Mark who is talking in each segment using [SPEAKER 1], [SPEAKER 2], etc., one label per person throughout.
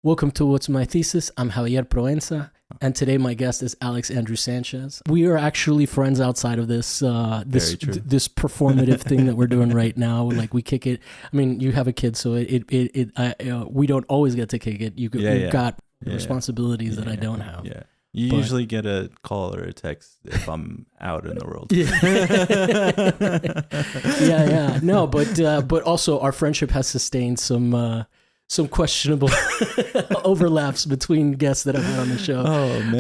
[SPEAKER 1] Welcome to What's My Thesis. I'm Javier Proenza, and today my guest is Alex Andrew Sanchez. We are actually friends outside of this this performative thing that we're doing right now. Like we kick it. I mean, you have a kid, so we don't always get to kick it. You've got responsibilities that I don't have.
[SPEAKER 2] Yeah. You usually get a call or a text if I'm out in the world.
[SPEAKER 1] Yeah. No, but also our friendship has sustained some questionable overlaps between guests that I've had on the show.
[SPEAKER 2] Oh man.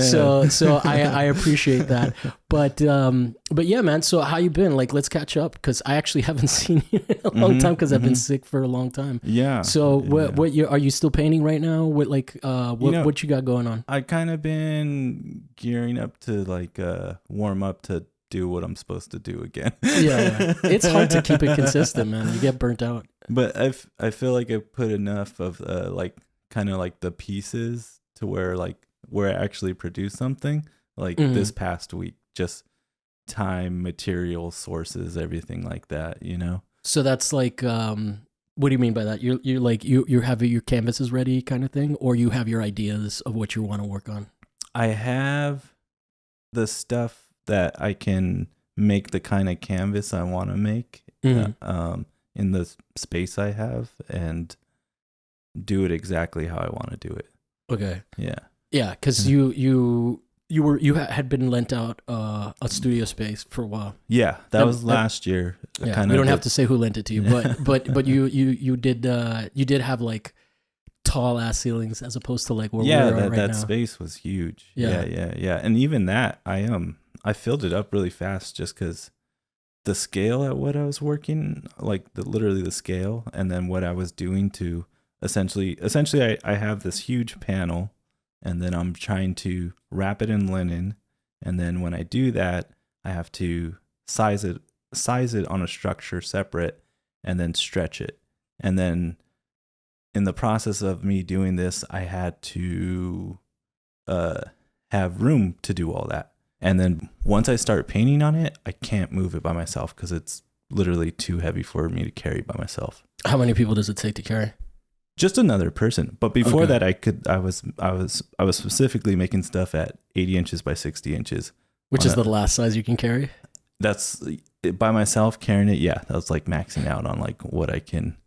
[SPEAKER 1] So I appreciate that. But yeah, man. So how you been? Like, let's catch up because I actually haven't seen you in a long time because I've been sick for a long time.
[SPEAKER 2] Yeah.
[SPEAKER 1] So what are you still painting right now? What what you got going on?
[SPEAKER 2] I kind of been gearing up to warm up to do what I'm supposed to do again.
[SPEAKER 1] Yeah. It's hard to keep it consistent, man. You get burnt out.
[SPEAKER 2] But I feel like I put enough of the pieces to where I actually produce something this past week, just time, material, sources, everything like that, you know?
[SPEAKER 1] So that's like, what do you mean by that? You have your canvases ready kind of thing, or you have your ideas of what you want to work on?
[SPEAKER 2] I have the stuff that I can make the kind of canvas I want to make. In the space I have and do it exactly how I want to do it.
[SPEAKER 1] Okay.
[SPEAKER 2] Yeah.
[SPEAKER 1] Yeah, because you had been lent out a studio space for a while.
[SPEAKER 2] Yeah, that was last year.
[SPEAKER 1] Yeah, we don't have to say who lent it to you, but you did have like tall ass ceilings as opposed to like where we are right now.
[SPEAKER 2] That space was huge. Yeah. And even that, I filled it up really fast just because the scale at what I was working, literally the scale, and then what I was doing to essentially I have this huge panel, and then I'm trying to wrap it in linen, and then when I do that, I have to size it on a structure separate, and then stretch it, and then in the process of me doing this, I had to have room to do all that. And then once I start painting on it, I can't move it by myself because it's literally too heavy for me to carry by myself.
[SPEAKER 1] How many people does it take to carry?
[SPEAKER 2] Just another person. But before that, I was specifically making stuff at 80 inches by 60 inches.
[SPEAKER 1] Which is the last size you can carry?
[SPEAKER 2] That's by myself carrying it. Yeah, that was like maxing out on what I can.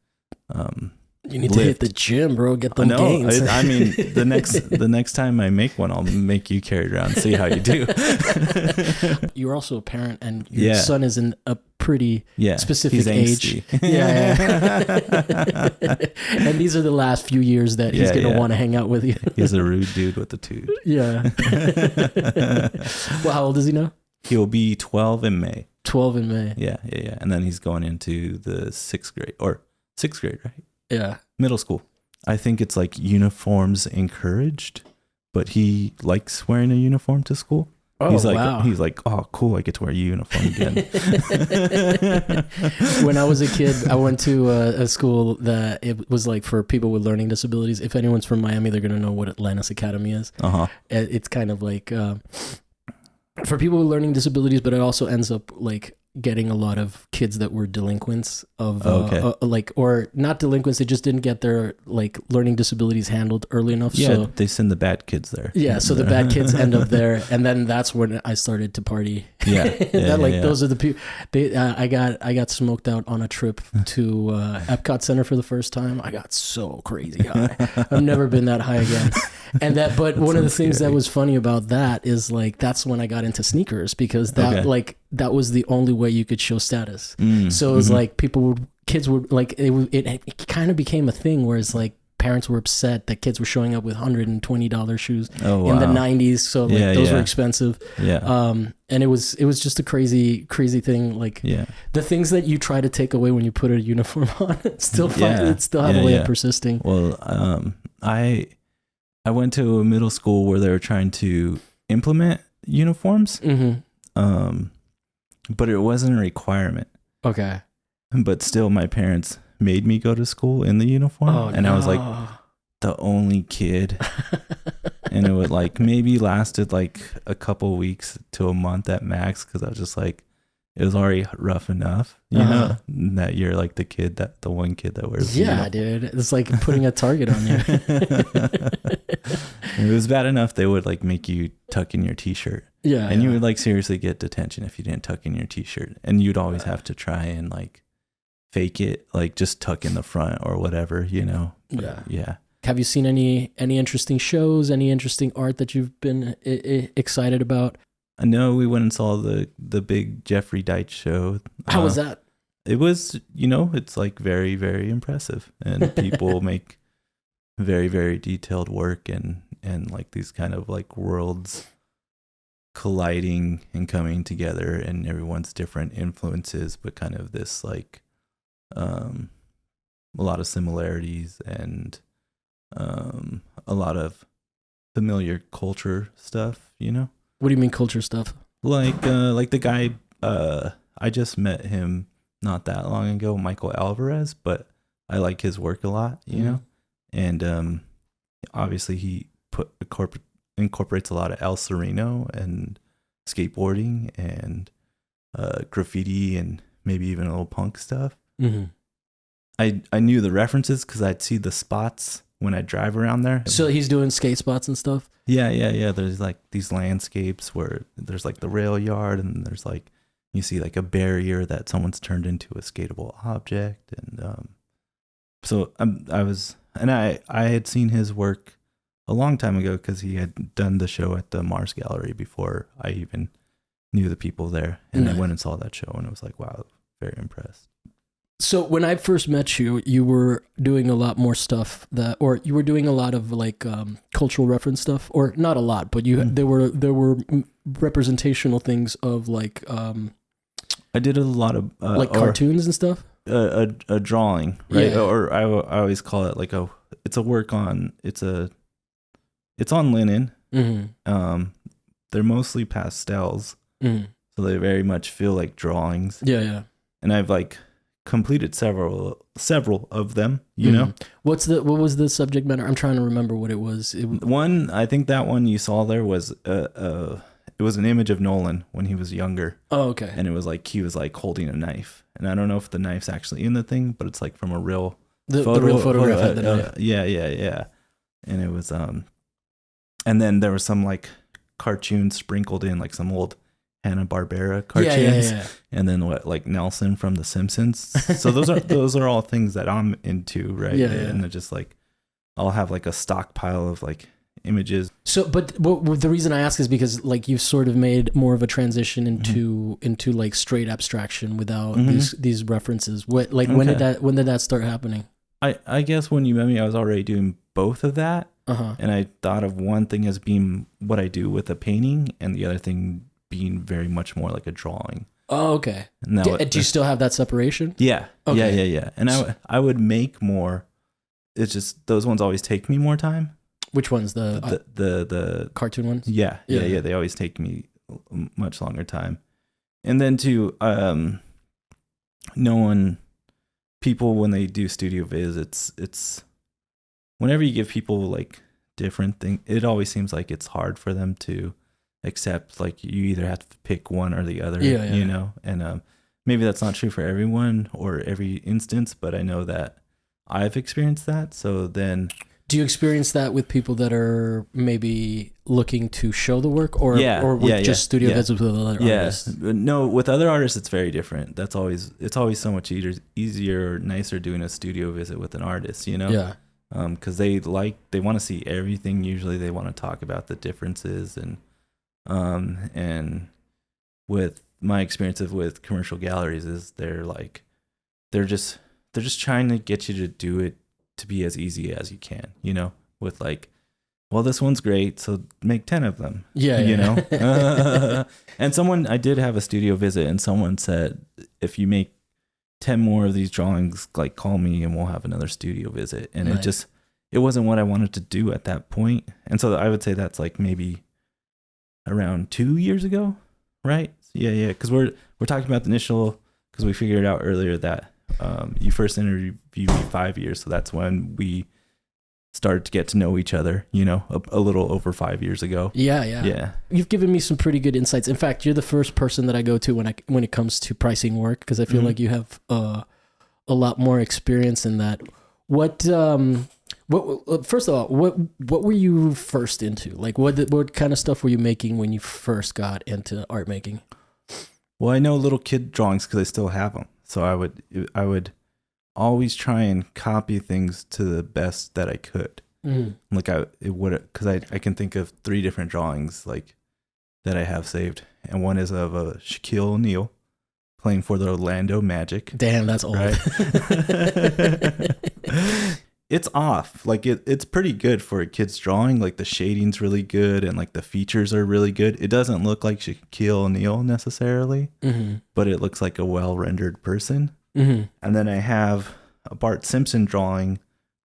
[SPEAKER 1] You need to hit the gym, bro. Get them gains.
[SPEAKER 2] I mean, the next time I make one, I'll make you carry it around and see how you do.
[SPEAKER 1] You're also a parent, and your son is in a pretty specific age. Yeah. And these are the last few years that he's going to want to hang out with you.
[SPEAKER 2] He's a rude dude with a tooth.
[SPEAKER 1] Yeah. Well, how old is he now?
[SPEAKER 2] He'll be 12 in May.
[SPEAKER 1] 12 in May.
[SPEAKER 2] Yeah. And then he's going into the 6th grade, right?
[SPEAKER 1] Yeah.
[SPEAKER 2] Middle school. I think it's like uniforms encouraged, but he likes wearing a uniform to school.
[SPEAKER 1] Oh, wow.
[SPEAKER 2] He's like, oh, cool. I get to wear a uniform again.
[SPEAKER 1] When I was a kid, I went to a school that it was like for people with learning disabilities. If anyone's from Miami, they're going to know what Atlantis Academy is. It's kind of like for people with learning disabilities, but it also ends up like getting a lot of kids that were delinquents or not delinquents. They just didn't get their learning disabilities handled early enough.
[SPEAKER 2] Yeah,
[SPEAKER 1] so
[SPEAKER 2] they send the bad kids there.
[SPEAKER 1] Yeah, so the bad kids end up there, and then that's when I started to party. Those are the people. I got smoked out on a trip to Epcot Center for the first time. I got so crazy high. I've never been that high again. And but one of the things that was funny about that is that's when I got into sneakers because that was the only way you could show status. So it was kids would it kind of became a thing where it's like parents were upset that kids were showing up with $120 shoes in the 90s. So those were expensive. Yeah. And it was just a crazy thing. The things that you try to take away when you put a uniform on, it still have a way of persisting.
[SPEAKER 2] Well, I went to a middle school where they were trying to implement uniforms. But it wasn't a requirement.
[SPEAKER 1] Okay.
[SPEAKER 2] But still, my parents made me go to school in the uniform. I was like the only kid. And it would maybe lasted a couple weeks to a month at max because I was just like, it was already rough enough, you know, that you're like the one kid that wears.
[SPEAKER 1] Yeah, dude. It's like putting a target on you.
[SPEAKER 2] It was bad enough they would like make you tuck in your t-shirt.
[SPEAKER 1] Yeah.
[SPEAKER 2] And you would like seriously get detention if you didn't tuck in your t-shirt. And you'd always have to try and like fake it, like just tuck in the front or whatever, you know. But, yeah.
[SPEAKER 1] Have you seen any interesting shows, any interesting art that you've been excited about?
[SPEAKER 2] I know we went and saw the big Jeffrey Deitch show.
[SPEAKER 1] How was that?
[SPEAKER 2] It was, you know, it's like very, very impressive. And people make very, very detailed work and like these kind of like worlds colliding and coming together, and everyone's different influences, but kind of this like a lot of similarities and a lot of familiar culture stuff, you know.
[SPEAKER 1] What do you mean culture stuff?
[SPEAKER 2] Like the guy I just met him not that long ago, Michael Alvarez, but I like his work a lot, you know. And obviously he incorporates a lot of El Sereno and skateboarding and graffiti and maybe even a little punk stuff.
[SPEAKER 1] Mm-hmm.
[SPEAKER 2] I knew the references because I'd see the spots when I drive around there.
[SPEAKER 1] So he's doing skate spots and stuff?
[SPEAKER 2] Yeah. There's like these landscapes where there's like the rail yard, and there's like, you see like a barrier that someone's turned into a skatable object. And so I had seen his work a long time ago because he had done the show at the Mars Gallery before I even knew the people there. And I went and saw that show, and it was like, wow, very impressed.
[SPEAKER 1] So when I first met you, you were doing a lot more stuff or you were doing a lot of like cultural reference stuff, or not a lot, but there were representational things of like
[SPEAKER 2] I did a lot of
[SPEAKER 1] like cartoons and stuff.
[SPEAKER 2] A drawing, right? Yeah. Or I always call it like it's on linen.
[SPEAKER 1] Mm-hmm.
[SPEAKER 2] They're mostly pastels, so they very much feel like drawings.
[SPEAKER 1] Yeah.
[SPEAKER 2] And I've like completed several of them, you know.
[SPEAKER 1] What was the subject matter? I'm trying to remember what it was.
[SPEAKER 2] I think that one you saw there was it was an image of Nolan when he was younger.
[SPEAKER 1] Oh, okay.
[SPEAKER 2] And it was like he was like holding a knife, and I don't know if the knife's actually in the thing, but it's like from a real
[SPEAKER 1] the real photograph had the knife.
[SPEAKER 2] Yeah. And it was and then there was some like cartoons sprinkled in, like some old Hanna-Barbera cartoons, and then like Nelson from The Simpsons. So those are all things that I'm into, right?
[SPEAKER 1] Yeah.
[SPEAKER 2] And they're just like, I'll have like a stockpile of like images.
[SPEAKER 1] So, but the reason I ask is because like you've sort of made more of a transition into like straight abstraction without these references. When did that start happening?
[SPEAKER 2] I guess when you met me, I was already doing both of that, and I thought of one thing as being what I do with a painting, and the other thing being very much more like a drawing.
[SPEAKER 1] Oh, okay. Do you still have that separation?
[SPEAKER 2] Yeah.
[SPEAKER 1] Okay.
[SPEAKER 2] Yeah. And I would make more. It's just those ones always take me more time.
[SPEAKER 1] Which ones? The cartoon ones?
[SPEAKER 2] Yeah. They always take me much longer time. And then too, people when they do studio visits, it's whenever you give people like different things, it always seems like it's hard for them to accept, like you either have to pick one or the other, you know. And maybe that's not true for everyone or every instance, but I know that I've experienced that. So then,
[SPEAKER 1] do you experience that with people that are maybe looking to show the work, or with studio visits with other artists?
[SPEAKER 2] No, with other artists it's very different. It's always so much easier or nicer doing a studio visit with an artist, you know.
[SPEAKER 1] Yeah.
[SPEAKER 2] Because they want to see everything. Usually they want to talk about the differences, and with my experience with commercial galleries is they're just trying to get you to do it to be as easy as you can, you know, with like, well, this one's great, so make 10 of them. You know. And I did have a studio visit, and someone said, if you make 10 more of these drawings, like call me and we'll have another studio visit. And it wasn't what I wanted to do at that point. And so I would say that's like maybe around 2 years ago, right? Yeah. Because we're talking about the initial, because we figured out earlier that you first interviewed me 5 years, so that's when we started to get to know each other, you know, a little over 5 years ago.
[SPEAKER 1] Yeah. You've given me some pretty good insights. In fact, you're the first person that I go to when it comes to pricing work, because I feel like you have a lot more experience in that. What first of all, what were you first into? Like what kind of stuff were you making when you first got into art making?
[SPEAKER 2] Well, I know little kid drawings because I still have them. So I would always try and copy things to the best that I could. Like because I can think of 3 different drawings like that I have saved, and one is of a Shaquille O'Neal playing for the Orlando Magic.
[SPEAKER 1] Damn, that's old.
[SPEAKER 2] Right? It's off. Like it's pretty good for a kid's drawing. Like the shading's really good and like the features are really good. It doesn't look like Shaquille O'Neal necessarily, but it looks like a well-rendered person. And then I have a Bart Simpson drawing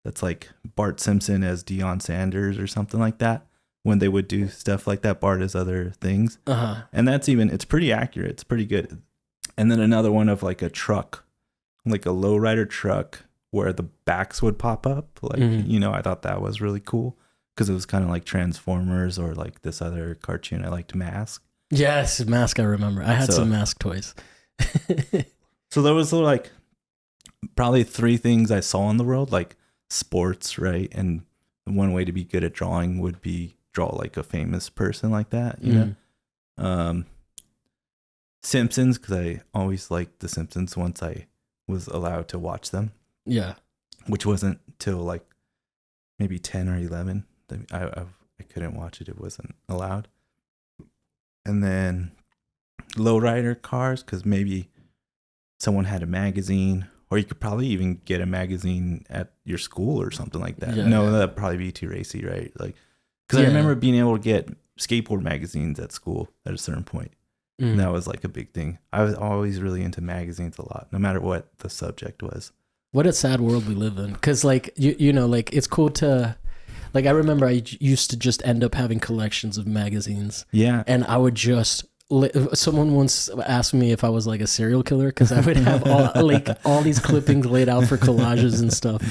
[SPEAKER 2] that's like Bart Simpson as Deion Sanders or something like that. When they would do stuff like that, Bart as other things. And it's pretty accurate. It's pretty good. And then another one of like a truck, like a lowrider truck where the backs would pop up. Like, you know, I thought that was really cool because it was kind of like Transformers or like this other cartoon I liked, Mask.
[SPEAKER 1] Yes, Mask, I remember. I had some Mask toys.
[SPEAKER 2] So there was like probably 3 things I saw in the world, like sports, right? And one way to be good at drawing would be draw like a famous person like that, you know? Simpsons, because I always liked the Simpsons once I was allowed to watch them.
[SPEAKER 1] Yeah.
[SPEAKER 2] Which wasn't till like maybe 10 or 11. I couldn't watch it. It wasn't allowed. And then lowrider cars, because maybe someone had a magazine, or you could probably even get a magazine at your school or something like that. That'd probably be too racy, right? Like, because I remember being able to get skateboard magazines at school at a certain point. And that was like a big thing. I was always really into magazines a lot, no matter what the subject was.
[SPEAKER 1] What a sad world we live in. Because like, you know, like it's cool to, like I remember I used to just end up having collections of magazines.
[SPEAKER 2] Yeah.
[SPEAKER 1] And I would just, someone once asked me if I was like a serial killer because I would have all these clippings laid out for collages and stuff.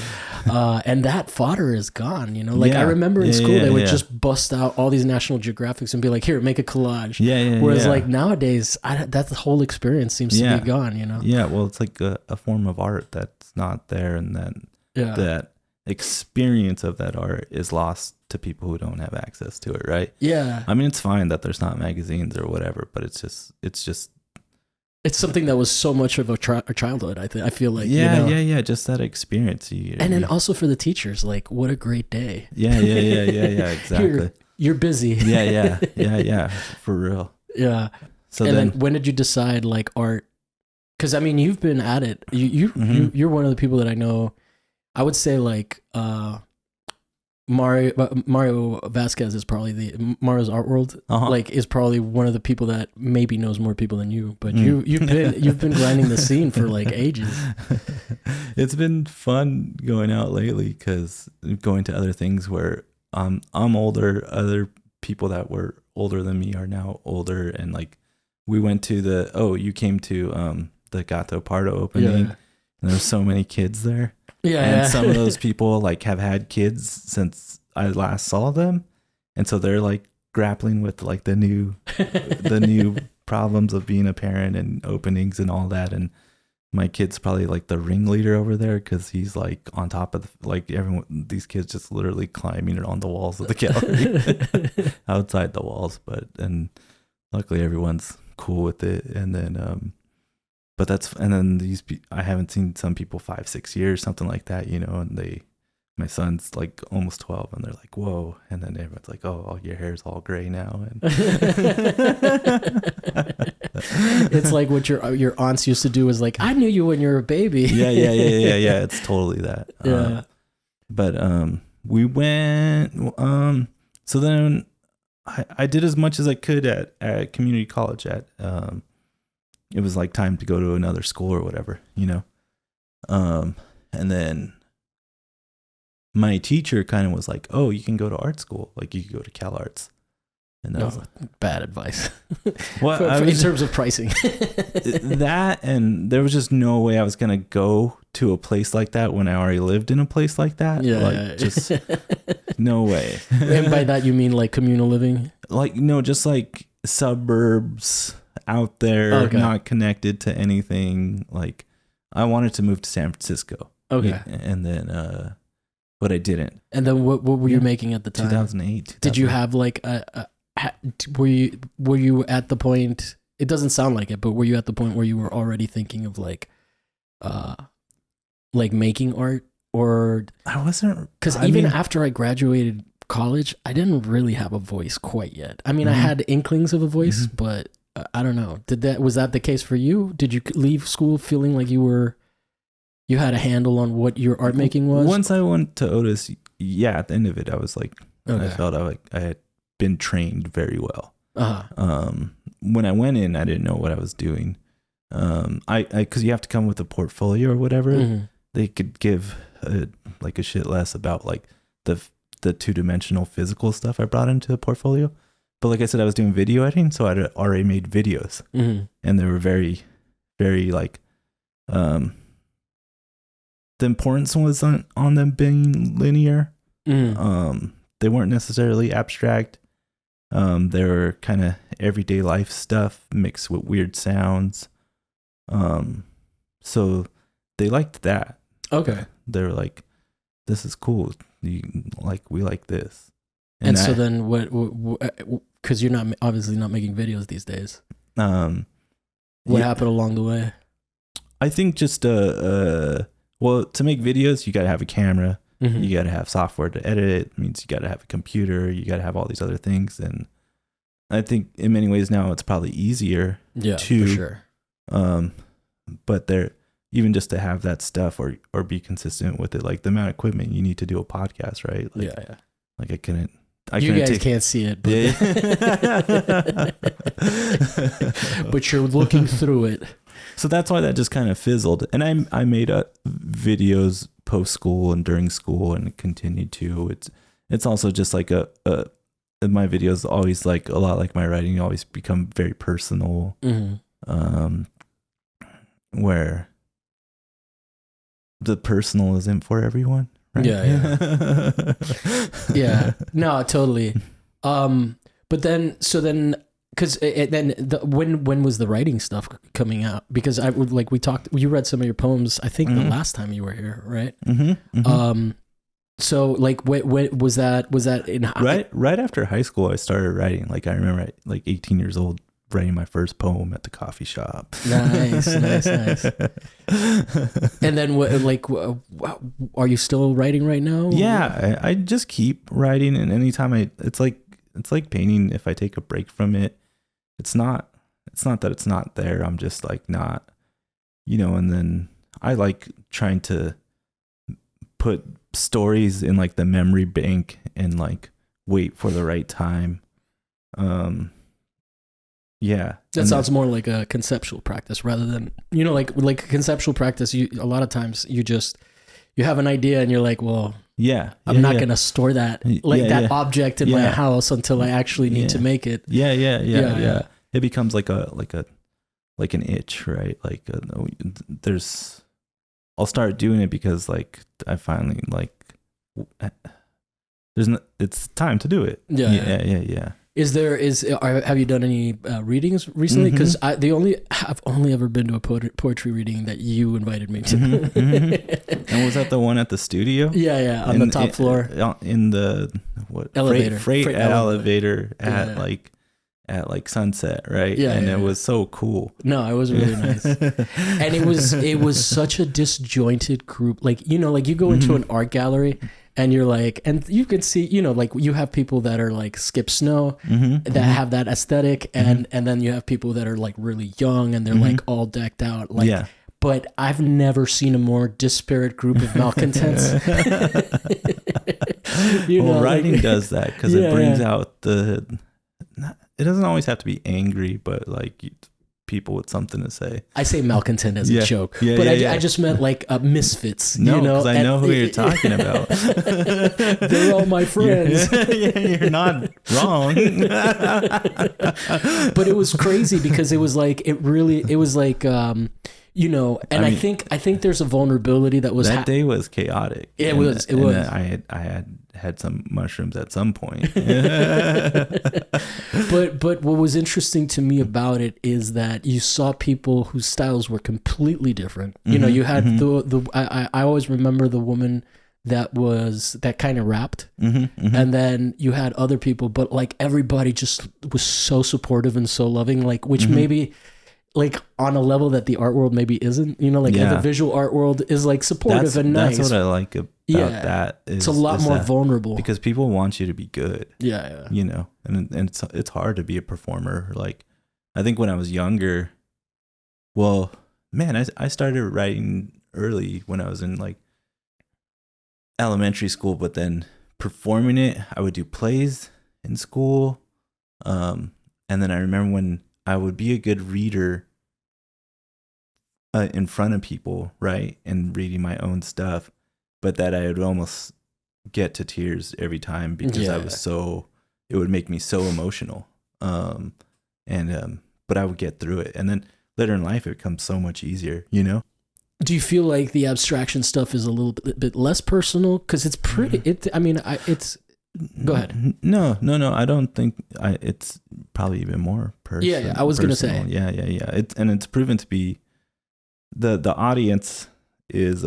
[SPEAKER 1] And that fodder is gone, you know? Like I remember in school, they would just bust out all these National Geographics and be like, here, make a collage. Whereas like nowadays, that whole experience seems to be gone, you know?
[SPEAKER 2] Yeah, well, it's like a form of art that's not there, and then that experience of that art is lost to people who don't have access to it, right?
[SPEAKER 1] Yeah.
[SPEAKER 2] I mean, it's fine that there's not magazines or whatever, but it's
[SPEAKER 1] something that was so much of a childhood. I feel like,
[SPEAKER 2] just that experience.
[SPEAKER 1] And then also for the teachers, like what a great day.
[SPEAKER 2] Yeah, exactly.
[SPEAKER 1] You're busy.
[SPEAKER 2] Yeah, for real.
[SPEAKER 1] Yeah. So then when did you decide like art? Because I mean, you've been at it. You're one of the people that I know. I would say like Mario Vasquez is probably Mario's Art World. Like is probably one of the people that maybe knows more people than you. But you've been grinding the scene for like ages.
[SPEAKER 2] It's been fun going out lately because going to other things where I'm older. Other people that were older than me are now older, and like we went to you came to the Gato Pardo opening, and there's so many kids there. And some of those people like have had kids since I last saw them, and so they're like grappling with like the new problems of being a parent and openings and all that. And my kid's probably like the ringleader over there because he's like on top of these kids just literally climbing on the walls of the gallery outside the walls, and luckily everyone's cool with it. And then I haven't seen some people 5-6 years, something like that, you know, and my son's like almost 12 and they're like, whoa. And then everyone's like, oh, your hair's all gray now. And
[SPEAKER 1] it's like what your aunts used to do is like, I knew you when you were a baby.
[SPEAKER 2] Yeah. It's totally that.
[SPEAKER 1] Yeah.
[SPEAKER 2] But we went, so then I did as much as I could at community college it was like time to go to another school or whatever, you know? And then my teacher kind of was like, oh, you can go to art school. Like you could go to Cal Arts. And that was
[SPEAKER 1] bad advice.
[SPEAKER 2] Well,
[SPEAKER 1] in terms of pricing.
[SPEAKER 2] That, and there was just no way I was going to go to a place like that when I already lived in a place like that.
[SPEAKER 1] Yeah.
[SPEAKER 2] Like, just no way.
[SPEAKER 1] And by that, you mean like communal living?
[SPEAKER 2] Like, no, just like suburbs out there, not connected to anything. Like, I wanted to move to San Francisco.
[SPEAKER 1] Okay.
[SPEAKER 2] And then, but I didn't.
[SPEAKER 1] And then what were you making at the time?
[SPEAKER 2] 2008.
[SPEAKER 1] Did you have like were you at the point, it doesn't sound like it, but were you at the point where you were already thinking of like making art? Or
[SPEAKER 2] I wasn't,
[SPEAKER 1] because even after I graduated college, I didn't really have a voice quite yet. I mean, I had inklings of a voice, but I don't know. Was that the case for you? Did you leave school feeling like you had a handle on what your art making was?
[SPEAKER 2] Once I went to Otis, at the end of it, I was like, I felt like I had been trained very well. When I went in, I didn't know what I was doing. Because you have to come with a portfolio or whatever. They could give a shit less about like the 2-dimensional physical stuff I brought into the portfolio. But like I said, I was doing video editing, so I'd already made videos, and they were very, very like, the importance wasn't on them being linear. They weren't necessarily abstract. They were kind of everyday life stuff mixed with weird sounds. So they liked that. Okay. They were like, this is cool. We like this.
[SPEAKER 1] And so then what, because you're obviously not making videos these days. What happened along the way?
[SPEAKER 2] I think just, to make videos, you got to have a camera. You got to have software to edit it. It means you got to have a computer. You got to have all these other things. And I think in many ways now it's probably easier
[SPEAKER 1] for sure.
[SPEAKER 2] But even just to have that stuff or be consistent with it, like the amount of equipment you need to do a podcast, right? Like, Like
[SPEAKER 1] you guys can't see it, but, but you're looking through it.
[SPEAKER 2] So that's why that just kind of fizzled. And I made videos post school and during school and continued to. It's also just like my videos always, like a lot like my writing, always become very personal. Where the personal isn't for everyone, right?
[SPEAKER 1] Yeah. No, totally. But then, because when was the writing stuff coming out? Because we talked, you read some of your poems, I think the last time you were here, right? So like, what was that in
[SPEAKER 2] right after high school, I started writing. Like I remember like 18 years old, writing my first poem at the coffee shop.
[SPEAKER 1] Nice. And then are you still writing right now?
[SPEAKER 2] Yeah, I just keep writing, and anytime it's like painting. If I take a break from it, it's not that it's not there. I'm just like not, and then I like trying to put stories in like the memory bank and like wait for the right time. Yeah.
[SPEAKER 1] That sounds more like a conceptual practice rather than, like conceptual practice. A lot of times you have an idea and you're like, well, I'm not going to store that object in my house until I actually need to make it.
[SPEAKER 2] Yeah. It becomes like an itch, right? Like I'll start doing it because like I finally it's time to do it. Yeah. Have you done any readings recently? Because I've only ever been to a poetry reading that you invited me to. And was that the one at the studio?
[SPEAKER 1] Yeah, on the top floor
[SPEAKER 2] in the
[SPEAKER 1] elevator,
[SPEAKER 2] freight elevator at like Sunset, right? And it was so cool.
[SPEAKER 1] No, it was really nice, and it was such a disjointed group. Like like you go into an art gallery. And you're like, and you can see, like you have people that are like Skip Snow that have that aesthetic. And then you have people that are like really young and they're like all decked out. Like, but I've never seen a more disparate group of malcontents.
[SPEAKER 2] Writing does that because it brings out it doesn't always have to be angry, but like people with something to say.
[SPEAKER 1] I say malcontent as a joke, but I just meant like misfits.
[SPEAKER 2] No, because I know who you're talking about.
[SPEAKER 1] They're all my friends.
[SPEAKER 2] You're not wrong.
[SPEAKER 1] But it was crazy because it was like you know, and I think there's a vulnerability that was
[SPEAKER 2] that day was chaotic.
[SPEAKER 1] It was.
[SPEAKER 2] I had some mushrooms at some point.
[SPEAKER 1] but what was interesting to me about it is that you saw people whose styles were completely different. You know, you had I always remember the woman that kind of rapped, and then you had other people, but like everybody just was so supportive and so loving, like, which maybe like on a level that the art world maybe isn't, you know, like the visual art world is like supportive and nice.
[SPEAKER 2] That's what I like about that.
[SPEAKER 1] It's a lot more vulnerable
[SPEAKER 2] because people want you to be good.
[SPEAKER 1] Yeah.
[SPEAKER 2] You know, and it's hard to be a performer. Like, I think when I was younger, well, man, I started writing early when I was in like elementary school, but then performing it, I would do plays in school. And then I remember when I would be a good reader in front of people, right? And reading my own stuff, but that I would almost get to tears every time because I was it would make me so emotional. But I would get through it. And then later in life, it becomes so much easier, you know?
[SPEAKER 1] Do you feel like the abstraction stuff is a little bit less personal? Because it's pretty, go ahead.
[SPEAKER 2] No. I don't think it's probably even more personal.
[SPEAKER 1] Yeah. I was going to say.
[SPEAKER 2] Yeah. It's proven to be the audience is,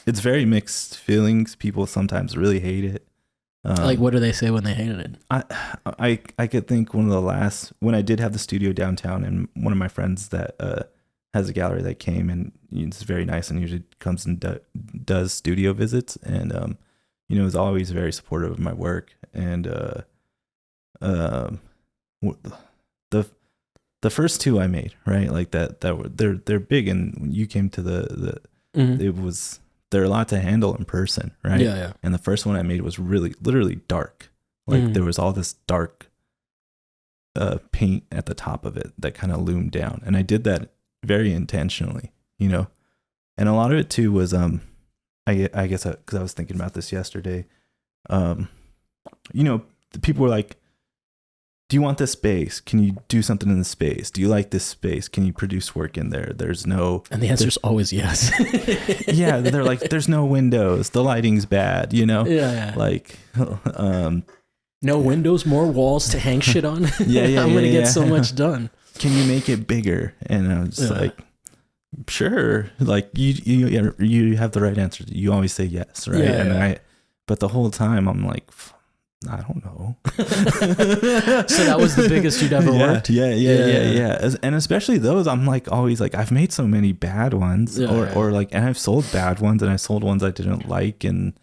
[SPEAKER 2] it's very mixed feelings. People sometimes really hate it.
[SPEAKER 1] Like, what do they say when they hated it?
[SPEAKER 2] I could think when I did have the studio downtown, and one of my friends that, has a gallery that came, and it's very nice and usually comes and does studio visits, and you know, is always very supportive of my work. And the first two I made, right, like they're big, and when you came to they're a lot to handle in person, right?
[SPEAKER 1] Yeah.
[SPEAKER 2] And the first one I made was really literally dark, like there was all this dark paint at the top of it that kind of loomed down, and I did that very intentionally, you know. And a lot of it too was I guess because I was thinking about this yesterday, you know, the people were like, do you want this space? Can you do something in the space? Do you like this space? Can you produce work in there? And
[SPEAKER 1] the answer is always yes.
[SPEAKER 2] Yeah, they're like, there's no windows, the lighting's bad, you know.
[SPEAKER 1] Yeah.
[SPEAKER 2] Like
[SPEAKER 1] no windows, more walls to hang shit on. I'm gonna get so much done.
[SPEAKER 2] Can you make it bigger? And I was just like, sure. Like you have the right answer. You always say yes, right? But the whole time I'm like, I don't know.
[SPEAKER 1] So that was the biggest you'd ever worked?
[SPEAKER 2] Yeah. And especially those, I'm like always like, I've made so many bad ones, or like, and I've sold bad ones, and I sold ones I didn't like, and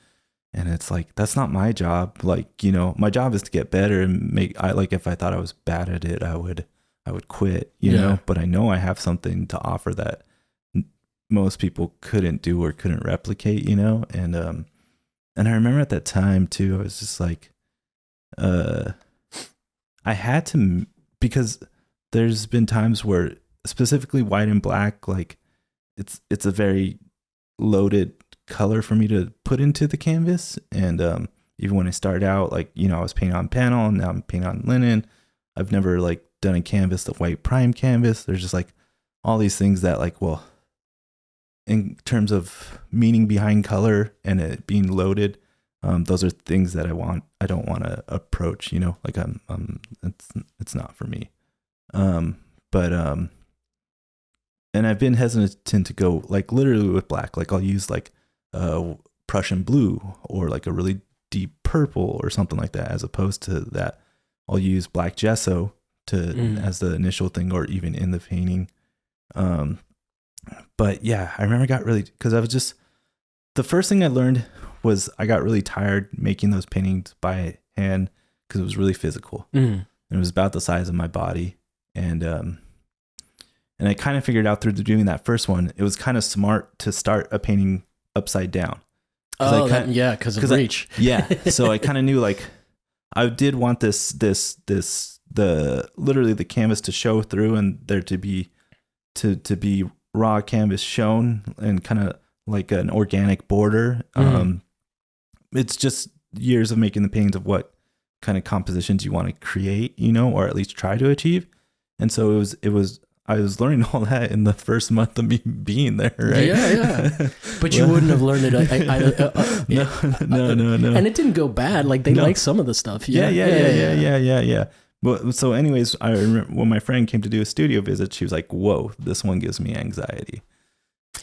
[SPEAKER 2] it's like, that's not my job. Like, you know, my job is to get better and if I thought I was bad at it, I would quit, you know, but I know I have something to offer that most people couldn't do or couldn't replicate, you know? And I remember at that time too, I was just like, I had to, because there's been times where specifically white and black, like it's a very loaded color for me to put into the canvas. And even when I started out, like, you know, I was painting on panel, and now I'm painting on linen. I've never like done a canvas, the white prime canvas. There's just like all these things that, like, well, in terms of meaning behind color and it being loaded, those are things that I don't want to approach, you know, like it's not for me. And I've been hesitant to go like literally with black. Like I'll use like Prussian blue or like a really deep purple or something like that, as opposed to that I'll use black gesso as the initial thing, or even in the painting. But yeah, I remember I got really, because I was just, the first thing I learned was I got really tired making those paintings by hand because it was really physical. And it was about the size of my body. And I kind of figured out through doing that first one, it was kind of smart to start a painting upside down.
[SPEAKER 1] Because of reach.
[SPEAKER 2] So I kind of knew, like, I did want literally the canvas to show through, and there to be raw canvas shown, and kind of like an organic border. It's just years of making the paintings of what kind of compositions you want to create, you know, or at least try to achieve. And so I was learning all that in the first month of me being there, right?
[SPEAKER 1] Yeah. But you wouldn't have learned it.
[SPEAKER 2] No.
[SPEAKER 1] And it didn't go bad. Like they like some of the stuff.
[SPEAKER 2] Yeah. But so anyways, I remember when my friend came to do a studio visit, she was like, "Whoa, this one gives me anxiety."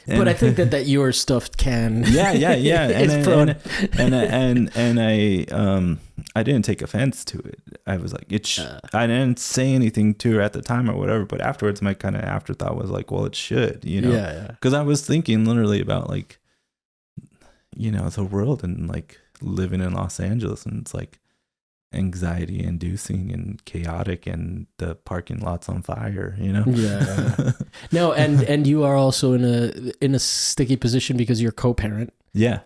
[SPEAKER 1] But I think that your stuff can.
[SPEAKER 2] Yeah. And I didn't take offense to it. I was like, I didn't say anything to her at the time or whatever. But afterwards, my kind of afterthought was like, well, it should, Because I was thinking literally about like, the world and like living in Los Angeles, and it's like anxiety inducing and chaotic, and the parking lot's on fire,
[SPEAKER 1] Yeah. No, and you are also in a sticky position because you're co-parent.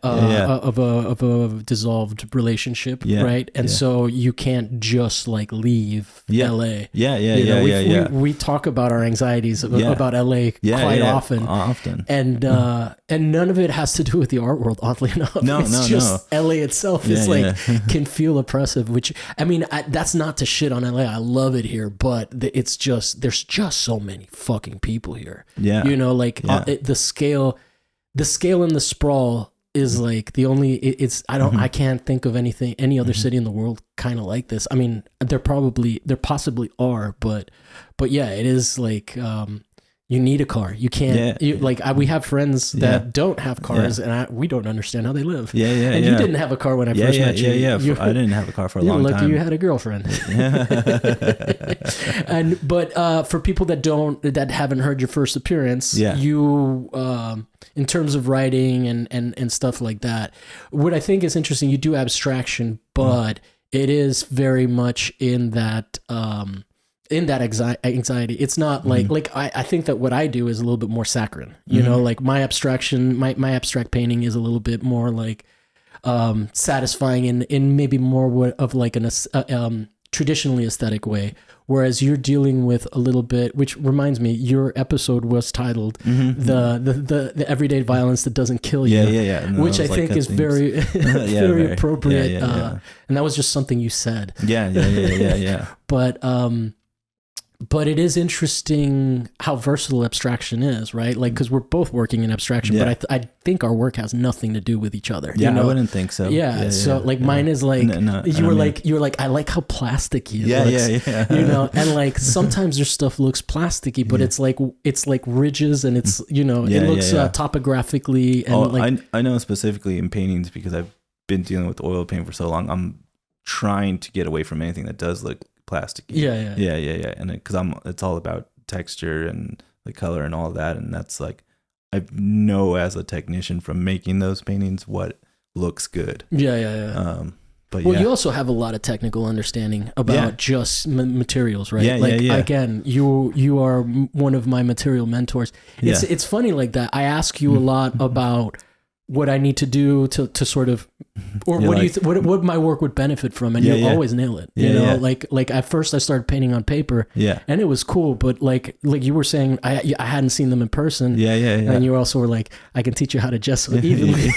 [SPEAKER 1] Of a dissolved relationship, right? And so you can't just like leave LA. We talk about our anxieties about LA quite often. And none of it has to do with the art world, oddly enough. It's just LA itself is can feel oppressive, which I mean, that's not to shit on LA. I love it here, but it's just there's just so many fucking people here. The scale and the sprawl is like the only I can't think of any other city in the world kind of like this. I mean, there possibly are, but yeah, it is like you need a car. You can't we have friends that don't have cars, and we don't understand how they live. You didn't have a car when I first met you.
[SPEAKER 2] I didn't have a car for a long time.
[SPEAKER 1] You're lucky you had a girlfriend. But for people that haven't heard your first appearance, you in terms of writing and stuff like that, what I think is interesting, you do abstraction, but it is very much in that anxiety. It's not like I think that what I do is a little bit more saccharine, like my abstraction, my abstract painting is a little bit more like satisfying in maybe more of like an traditionally aesthetic way, whereas you're dealing with a little bit, which reminds me, your episode was titled the everyday violence that doesn't kill you, which I think is very very appropriate, and that was just something you said. But it is interesting how versatile abstraction is, right? Like, because we're both working in abstraction, but I think our work has nothing to do with each other.
[SPEAKER 2] I wouldn't think so.
[SPEAKER 1] Mine is like, you were like, I like how plasticky it looks. And like sometimes your stuff looks plasticky, but it's like ridges, and it's it looks topographically. And
[SPEAKER 2] I know specifically in paintings, because I've been dealing with oil paint for so long. I'm trying to get away from anything that does look plasticky. And because it's all about texture and the color and all of that, and that's like I know as a technician from making those paintings what looks good. But
[SPEAKER 1] you also have a lot of technical understanding about just materials, right? Again, you are one of my material mentors. It's funny like that. I ask you a lot about what I need to do to sort of, or what do you what my work would benefit from, and you always nail it. Like at first I started painting on paper, and it was cool, but like you were saying, I hadn't seen them in person, and you also were like, I can teach you how to gesso evenly,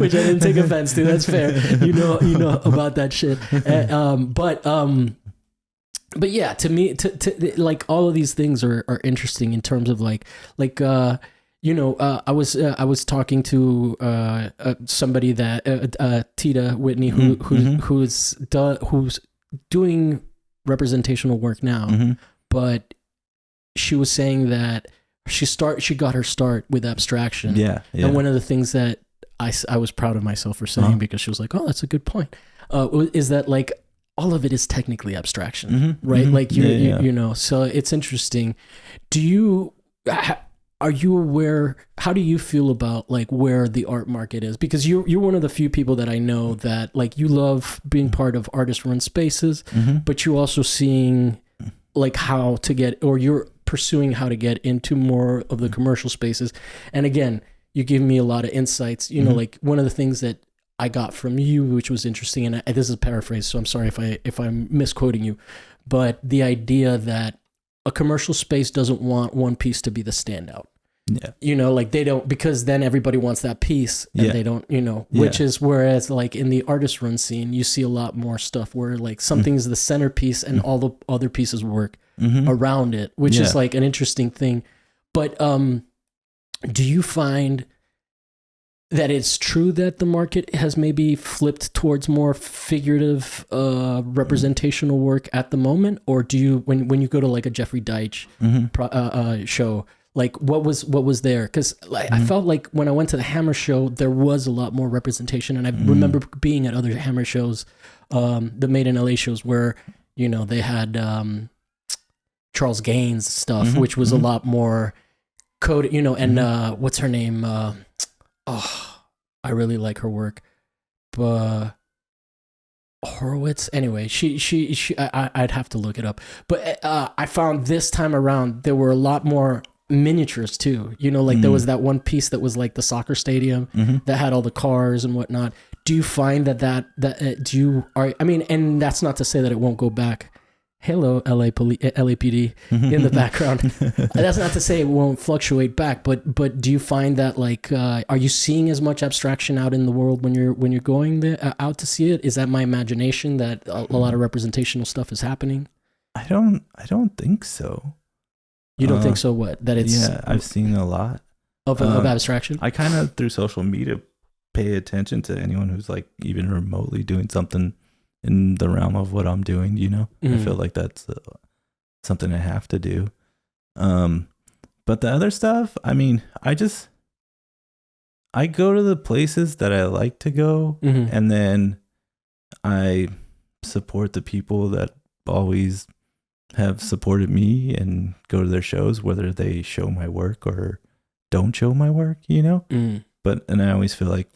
[SPEAKER 1] which I didn't take offense to. That's fair. You know about that shit, but yeah, to me, to like all of these things are interesting in terms of like. I was talking to somebody that Tita Whitney who's doing representational work now, but she was saying that she got her start with abstraction. And one of the things that I was proud of myself for saying, because she was like, oh, that's a good point, is that like all of it is technically abstraction, right? Like so it's interesting. Are you aware, how do you feel about like where the art market is? Because you're one of the few people that I know that like you love being part of artist run spaces, but you're also seeing like how to get, or you're pursuing how to get into more of the commercial spaces. And again, you give me a lot of insights, like one of the things that I got from you, which was interesting, and this is a paraphrase, so I'm sorry if I'm misquoting you, but the idea that a commercial space doesn't want one piece to be the standout.
[SPEAKER 2] Yeah.
[SPEAKER 1] You know, like they don't, because then everybody wants that piece and they don't, you know, which is whereas like in the artist run scene, you see a lot more stuff where like something's the centerpiece and all the other pieces work around it, which is like an interesting thing. But do you find that it's true that the market has maybe flipped towards more figurative representational work at the moment? Or do you, when you go to like a Jeffrey Deitch show, like what was there? Because like, I felt like when I went to the Hammer show, there was a lot more representation. And I remember being at other Hammer shows, the Made in LA shows where, you know, they had Charles Gaines stuff, which was a lot more coded, you know, and what's her name? I really like her work. But Horowitz, anyway, I'd have to look it up. But I found this time around, there were a lot more miniatures too, you know, like there was that one piece that was like the soccer stadium that had all the cars and whatnot. Do you find I mean, and that's not to say that it won't go back. Hello, LAPD in the background. That's not to say it won't fluctuate back, but do you find that like, are you seeing as much abstraction out in the world when you're going there, out to see it? Is that my imagination that a lot of representational stuff is happening?
[SPEAKER 2] I don't think so.
[SPEAKER 1] You don't think so? What? That it's...
[SPEAKER 2] Yeah, I've seen a lot.
[SPEAKER 1] Of abstraction?
[SPEAKER 2] I kind of, through social media, pay attention to anyone who's like even remotely doing something in the realm of what I'm doing, you know? I feel like that's something I have to do. But the other stuff, I mean, I go to the places that I like to go, and then I support the people that always have supported me and go to their shows, whether they show my work or don't show my work, you know? And I always feel like,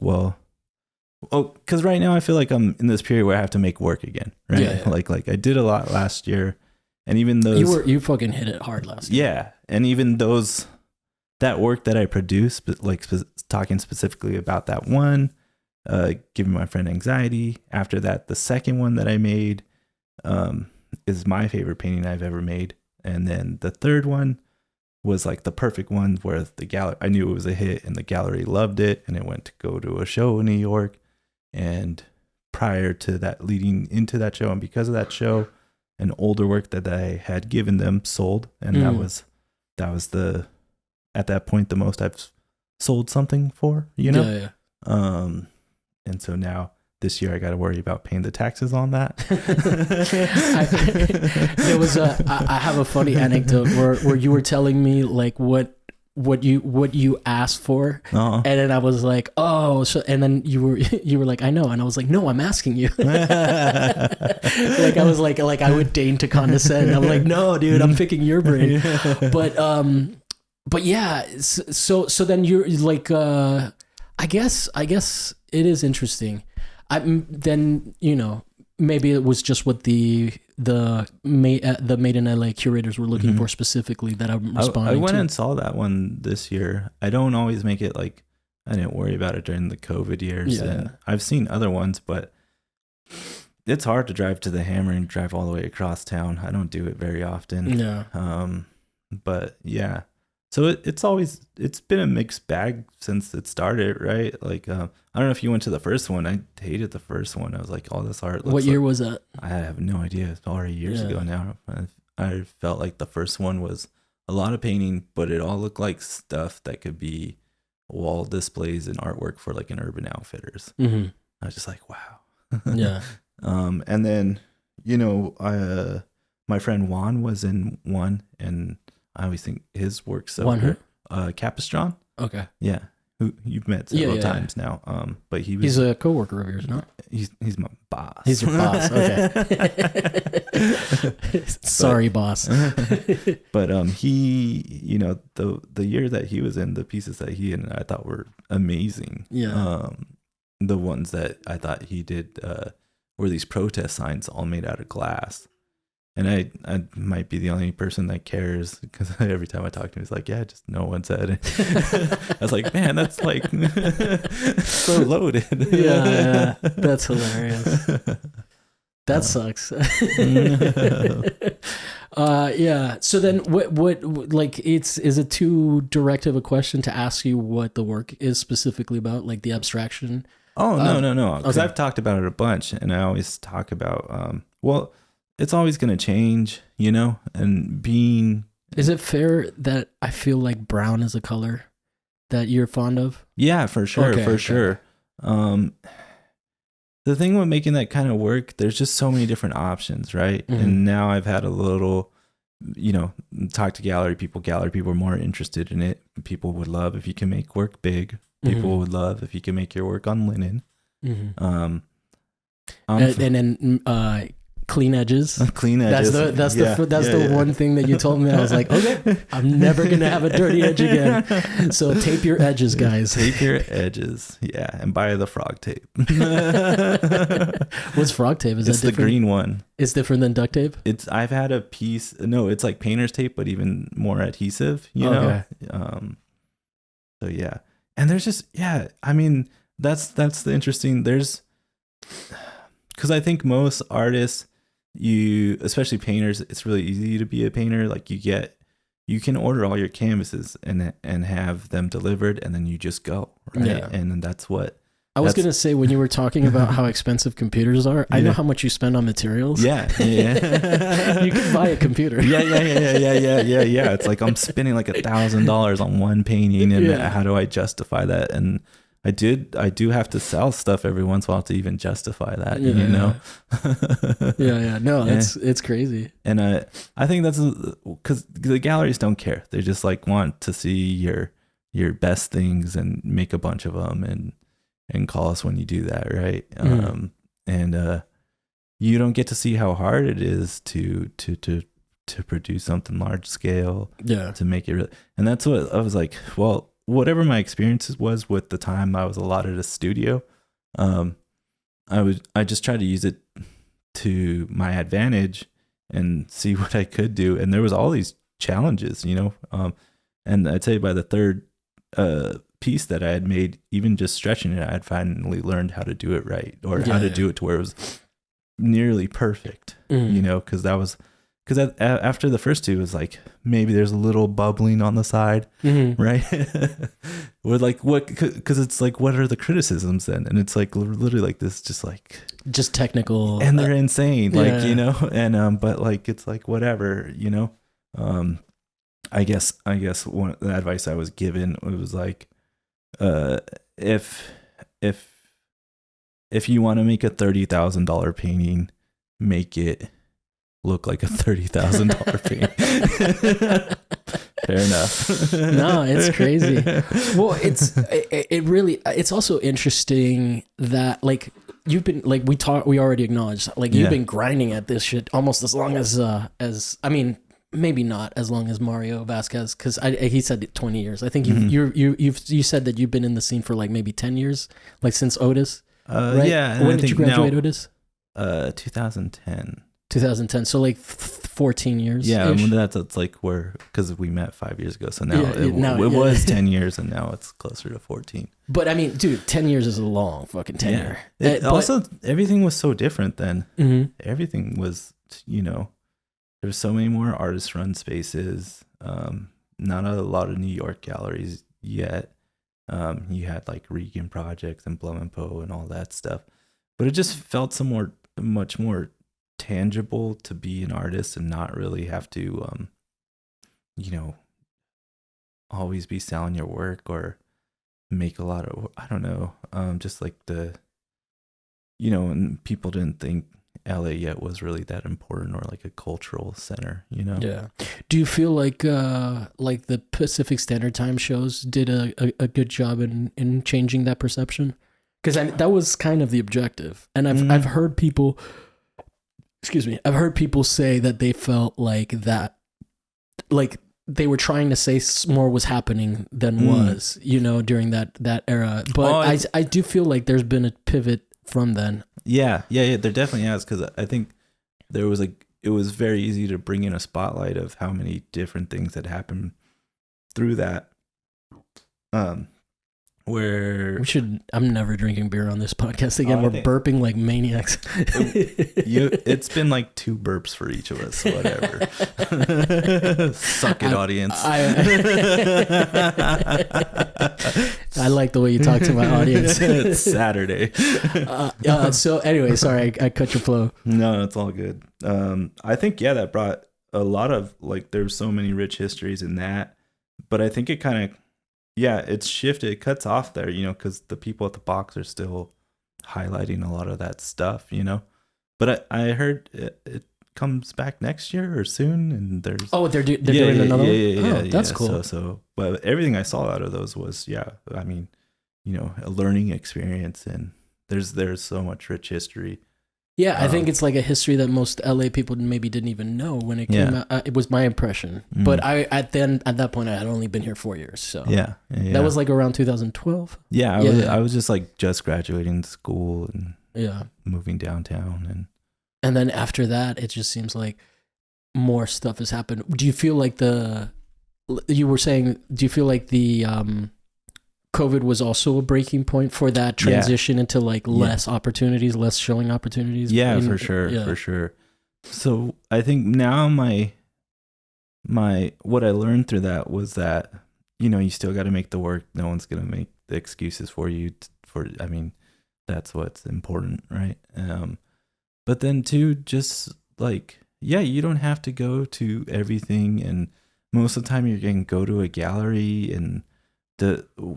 [SPEAKER 2] because right now I feel like I'm in this period where I have to make work again, right? Yeah. Like I did a lot last year, and even those...
[SPEAKER 1] You fucking hit it hard last year.
[SPEAKER 2] Yeah, and even that work that I produced, but like talking specifically about that one, giving my friend anxiety. After that, the second one that I made, is my favorite painting I've ever made. And then the third one was like the perfect one where the gallery, I knew it was a hit and the gallery loved it, and it went to go to a show in New York. And prior to that, leading into that show, and because of that show, an older work that I had given them sold. And that was at that point, the most I've sold something for, you know?
[SPEAKER 1] Yeah.
[SPEAKER 2] And so now this year I got to worry about paying the taxes on that.
[SPEAKER 1] I have a funny anecdote where you were telling me like what you asked for, and then I was like, oh, so, and then you were like, I know, and I was like, no, I'm asking you. Like I was like I would deign to condescend. I'm like, no, dude, I'm picking your brain. But yeah, so then you're like, I guess it is interesting. Then, you know, maybe it was just what the Made in LA curators were looking for specifically that I'm responding to.
[SPEAKER 2] I went and saw that one this year. I don't always make it, like, I didn't worry about it during the COVID years. Yeah. And I've seen other ones, but it's hard to drive to the Hammer and drive all the way across town. I don't do it very often.
[SPEAKER 1] Yeah.
[SPEAKER 2] But yeah. So it's been a mixed bag since it started, right? Like, I don't know if you went to the first one. I hated the first one. I was like, oh, this art looks...
[SPEAKER 1] What year was that?
[SPEAKER 2] I have no idea. It's already years ago now. I felt like the first one was a lot of painting, but it all looked like stuff that could be wall displays and artwork for like an Urban Outfitters. I was just like, wow.
[SPEAKER 1] Yeah.
[SPEAKER 2] And then, you know, my friend Juan was in one, and I always think his work's so good. Capistron.
[SPEAKER 1] Okay.
[SPEAKER 2] Yeah. Who you've met several times now. But he's
[SPEAKER 1] a coworker of yours, no?
[SPEAKER 2] He's my boss.
[SPEAKER 1] He's your boss. Okay. Sorry, boss.
[SPEAKER 2] But he, you know, the year that he was in, the pieces that he and I thought were amazing.
[SPEAKER 1] Yeah.
[SPEAKER 2] The ones that I thought he did were these protest signs all made out of glass. And I might be the only person that cares, because every time I talk to him, he's like, yeah, just no one said it. I was like, man, that's like so loaded.
[SPEAKER 1] Yeah, that's hilarious. That sucks. Yeah. So then what like is it too direct of a question to ask you what the work is specifically about, like the abstraction?
[SPEAKER 2] Oh, no. Because I've talked about it a bunch, and I always talk about, well, it's always going to change, and being...
[SPEAKER 1] Is it fair that I feel like brown is a color that you're fond of?
[SPEAKER 2] Yeah, for sure, sure. The thing with making that kind of work, there's just so many different options, right? Mm-hmm. And now I've had a little, talk to gallery people. Gallery people are more interested in it. People would love if you can make work big. People would love if you can make your work on linen. Mm-hmm.
[SPEAKER 1] And then clean edges.
[SPEAKER 2] Clean edges.
[SPEAKER 1] That's the one thing that you told me. I was like, okay, I'm never gonna have a dirty edge again. So tape your edges, guys.
[SPEAKER 2] Tape your edges. Yeah, and buy the frog tape.
[SPEAKER 1] What's frog tape?
[SPEAKER 2] It's the green one.
[SPEAKER 1] It's different than duct tape?
[SPEAKER 2] I've had a piece. No, it's like painter's tape, but even more adhesive. know. So yeah, and there's just I mean that's the interesting. There's because I think most artists, especially painters, it's really easy to be a painter. Like you can order all your canvases and have them delivered, and then you just go, right? Yeah. And that's what
[SPEAKER 1] I was going to say, when you were talking about how expensive computers are. I know how much you spend on materials.
[SPEAKER 2] Yeah. You
[SPEAKER 1] can buy a computer.
[SPEAKER 2] Yeah. It's like I'm spending like $1,000 on one painting, and how do I justify that? And I do have to sell stuff every once in a while to even justify that,
[SPEAKER 1] No, it's crazy.
[SPEAKER 2] And I think that's because the galleries don't care. They just like want to see your best things and make a bunch of them and call us when you do that, right? And you don't get to see how hard it is to produce something large scale, to make it and that's what I was like, well, whatever my experiences was with the time I was allotted a studio, I just tried to use it to my advantage and see what I could do. And there was all these challenges, and I'd say by the third piece that I had made, even just stretching it, I had finally learned how to do it right, or how to do it to where it was nearly perfect, because after the first two, it was like, maybe there's a little bubbling on the side, right? Or like, what, because it's like, what are the criticisms then? And it's like literally like this, just
[SPEAKER 1] technical,
[SPEAKER 2] and they're insane, and but like, it's like, whatever, I guess one the advice I was given, it was like, if you want to make a $30,000 painting, make it look like a $30,000 painting. Fair enough.
[SPEAKER 1] No, it's crazy. Well, it's also interesting that like you've been like we already acknowledged, like you've been grinding at this shit almost as long as I mean, maybe not as long as Mario Vasquez, because he said 20 years. I think you said that you've been in the scene for like maybe 10 years, like since Otis. Right?
[SPEAKER 2] Yeah.
[SPEAKER 1] When did you graduate, Otis?
[SPEAKER 2] 2010.
[SPEAKER 1] 2010. So like 14 years.
[SPEAKER 2] Yeah, and that's like where, because we met 5 years ago. So now it was 10 years, and now it's closer to 14.
[SPEAKER 1] But I mean, dude, 10 years is a long fucking tenure.
[SPEAKER 2] Also, everything was so different then. Everything was, there was so many more artist-run spaces. Not a lot of New York galleries yet. You had like Regan Projects and Blum and Poe and all that stuff, but it just felt much more tangible to be an artist and not really have to, always be selling your work or make a lot of, I don't know, just like and people didn't think LA yet was really that important or like a cultural center,
[SPEAKER 1] Yeah. Do you feel like the Pacific Standard Time shows did a good job in changing that perception? Because that was kind of the objective. And I've heard people, I've heard people say that they felt like that, like they were trying to say more was happening than was, during that era. But I do feel like there's been a pivot from then.
[SPEAKER 2] Yeah, there definitely has, because I think it was very easy to bring in a spotlight of how many different things had happened through that. where
[SPEAKER 1] we should. I'm never drinking beer on this podcast again. We're burping like maniacs.
[SPEAKER 2] It's been like 2 burps for each of us, so whatever. Suck it, audience.
[SPEAKER 1] I like the way you talk to my audience.
[SPEAKER 2] It's Saturday.
[SPEAKER 1] So anyway, sorry, I cut your flow.
[SPEAKER 2] No, it's all good. I think, yeah, that brought a lot of, like, there's so many rich histories in that, but I think it kind of, yeah, it's shifted. It cuts off there, you know, because the people at the box are still highlighting a lot of that stuff, you know. But I heard it comes back next year or soon, and there's
[SPEAKER 1] they're doing another one?
[SPEAKER 2] Yeah,
[SPEAKER 1] that's cool.
[SPEAKER 2] So but everything I saw out of those was, yeah, I mean, you know, a learning experience, and there's so much rich history.
[SPEAKER 1] Yeah, I think it's like a history that most LA people maybe didn't even know when it came out. It was my impression. Mm. But at that point I had only been here 4 years. So
[SPEAKER 2] yeah.
[SPEAKER 1] That was like around 2012.
[SPEAKER 2] Yeah, I was just like just graduating school and moving downtown,
[SPEAKER 1] and then after that it just seems like more stuff has happened. Do you feel like do you feel like the COVID was also a breaking point for that transition into like less opportunities, less showing opportunities?
[SPEAKER 2] Yeah, for sure. So I think now my what I learned through that was that, you know, you still got to make the work. No one's going to make the excuses for you I mean, that's what's important, right? But then too, just like, yeah, you don't have to go to everything, and most of the time you're going to go to a gallery, and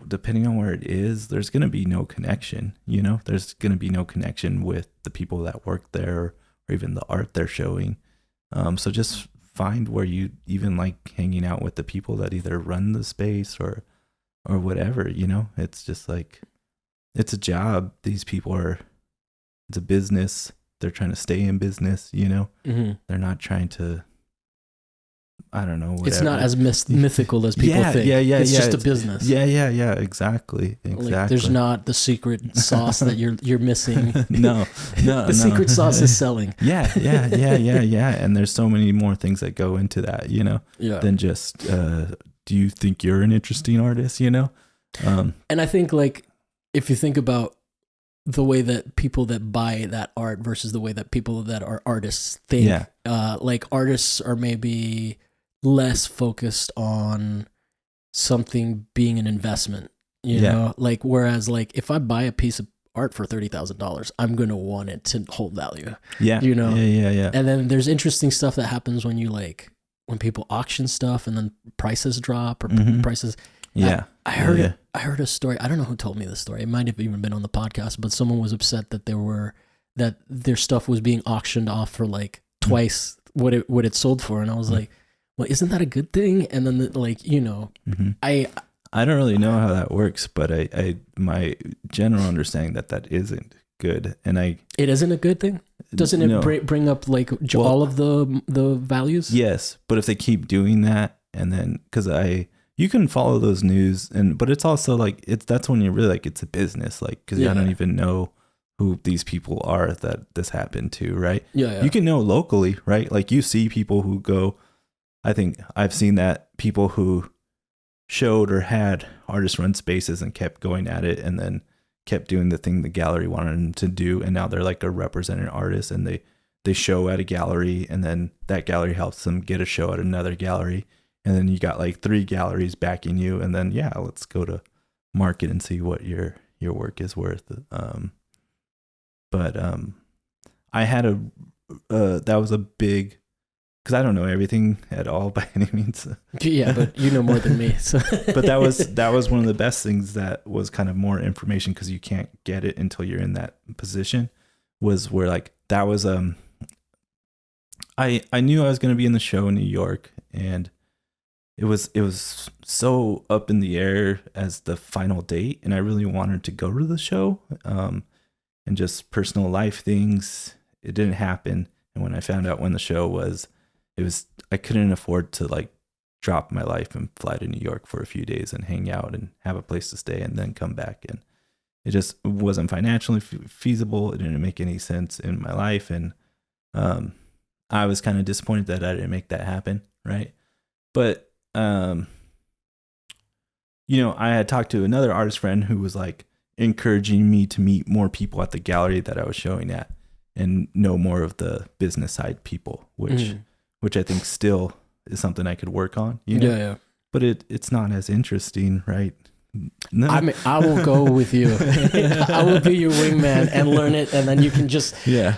[SPEAKER 2] depending on where it is, there's going to be no connection, you know, there's going to be no connection with the people that work there or even the art they're showing. So just find where you even like hanging out with the people that either run the space or whatever, you know. It's just like, it's a job. These people it's a business. They're trying to stay in business, you know. Mm-hmm. They're not trying to, I don't know, whatever.
[SPEAKER 1] It's not as mythical as people think. Yeah. It's just a business.
[SPEAKER 2] Yeah. Exactly.
[SPEAKER 1] Like, there's not the secret sauce that you're missing.
[SPEAKER 2] No.
[SPEAKER 1] The secret sauce is selling.
[SPEAKER 2] Yeah. And there's so many more things that go into that, you know, than just, do you think you're an interesting artist, you know?
[SPEAKER 1] And I think, like, if you think about the way that people that buy that art versus the way that people that are artists think, like artists are maybe less focused on something being an investment, you know, like, whereas like if I buy a piece of art for $30,000, I'm going to want it to hold value.
[SPEAKER 2] Yeah.
[SPEAKER 1] You know?
[SPEAKER 2] Yeah.
[SPEAKER 1] And then there's interesting stuff that happens when when people auction stuff and then prices drop or prices.
[SPEAKER 2] Yeah.
[SPEAKER 1] I heard a story. I don't know who told me this story. It might have even been on the podcast, but someone was upset that their stuff was being auctioned off for like twice what it sold for. And I was like, well, isn't that a good thing? And then
[SPEAKER 2] I don't really know how that works, but I my general understanding that isn't good. And it
[SPEAKER 1] isn't a good thing? Doesn't it bring up like all of the values?
[SPEAKER 2] Yes. But if they keep doing that, and then, cause you can follow those news, but it's also like, that's when you're really like, it's a business, like, cause I don't even know who these people are that this happened to, right?
[SPEAKER 1] Yeah.
[SPEAKER 2] You can know locally, right? Like you see people who go, I think I've seen that people who showed or had artist run spaces and kept going at it and then kept doing the thing the gallery wanted them to do. And now they're like a represented artist, and they show at a gallery, and then that gallery helps them get a show at another gallery. And then you got like 3 galleries backing you, and then let's go to market and see what your work is worth. But I had that was a big, because I don't know everything at all by any means.
[SPEAKER 1] Yeah, but you know more than me. So.
[SPEAKER 2] But that was one of the best things that was kind of more information, because you can't get it until you're in that position. Was where like that was I knew I was going to be in the show in New York, and it was so up in the air as the final date, and I really wanted to go to the show, and just personal life things, it didn't happen. And when I found out when the show was, I couldn't afford to like drop my life and fly to New York for a few days and hang out and have a place to stay and then come back. And it just wasn't financially feasible. It didn't make any sense in my life. And I was kind of disappointed that I didn't make that happen. Right. But I had talked to another artist friend who was like encouraging me to meet more people at the gallery that I was showing at and know more of the business side people, which I think still is something I could work on,
[SPEAKER 1] Yeah.
[SPEAKER 2] But it's not as interesting, right?
[SPEAKER 1] No. I mean, I will go with you. I will be your wingman and learn it, and then you can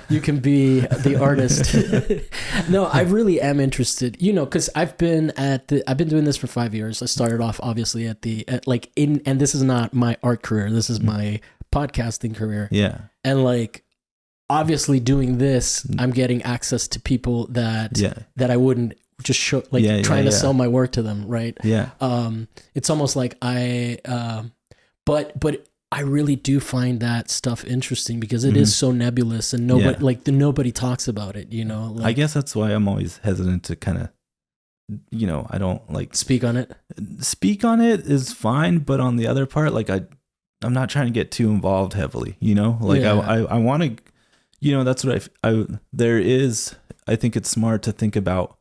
[SPEAKER 1] you can be the artist. No, I really am interested. Because I've been doing this for 5 years. I started off obviously and this is not my art career. This is my podcasting career.
[SPEAKER 2] Yeah,
[SPEAKER 1] and like obviously doing this, I'm getting access to people that I wouldn't just show, trying to sell my work to them, right?
[SPEAKER 2] Yeah.
[SPEAKER 1] It's almost like but I really do find that stuff interesting because it is so nebulous and nobody talks about it,
[SPEAKER 2] I guess that's why I'm always hesitant to kind of, I don't like
[SPEAKER 1] speak on it.
[SPEAKER 2] Speak on it is fine, but on the other part, like I'm not trying to get too involved heavily, I want to, that's what I think it's smart to think about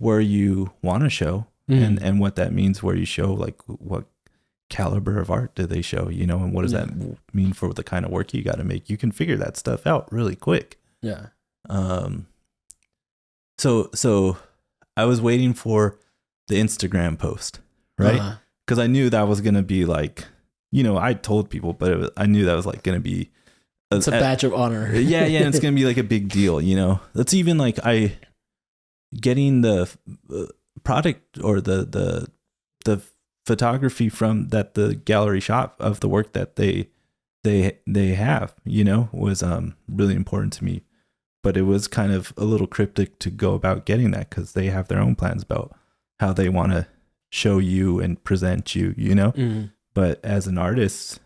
[SPEAKER 2] where you want to show and what that means, where you show, like what caliber of art do they show, and what does that mean for the kind of work you got to make. You can figure that stuff out really quick.
[SPEAKER 1] Yeah.
[SPEAKER 2] So I was waiting for the Instagram post, right? Because I knew that was going to be like, I told people, but I knew that was like going to be
[SPEAKER 1] it's a badge of honor.
[SPEAKER 2] Yeah. And it's going to be like a big deal, That's even like getting the product or the photography from the gallery shop of the work that they have, was really important to me. But it was kind of a little cryptic to go about getting that because they have their own plans about how they want to show you and present you, But as an artist,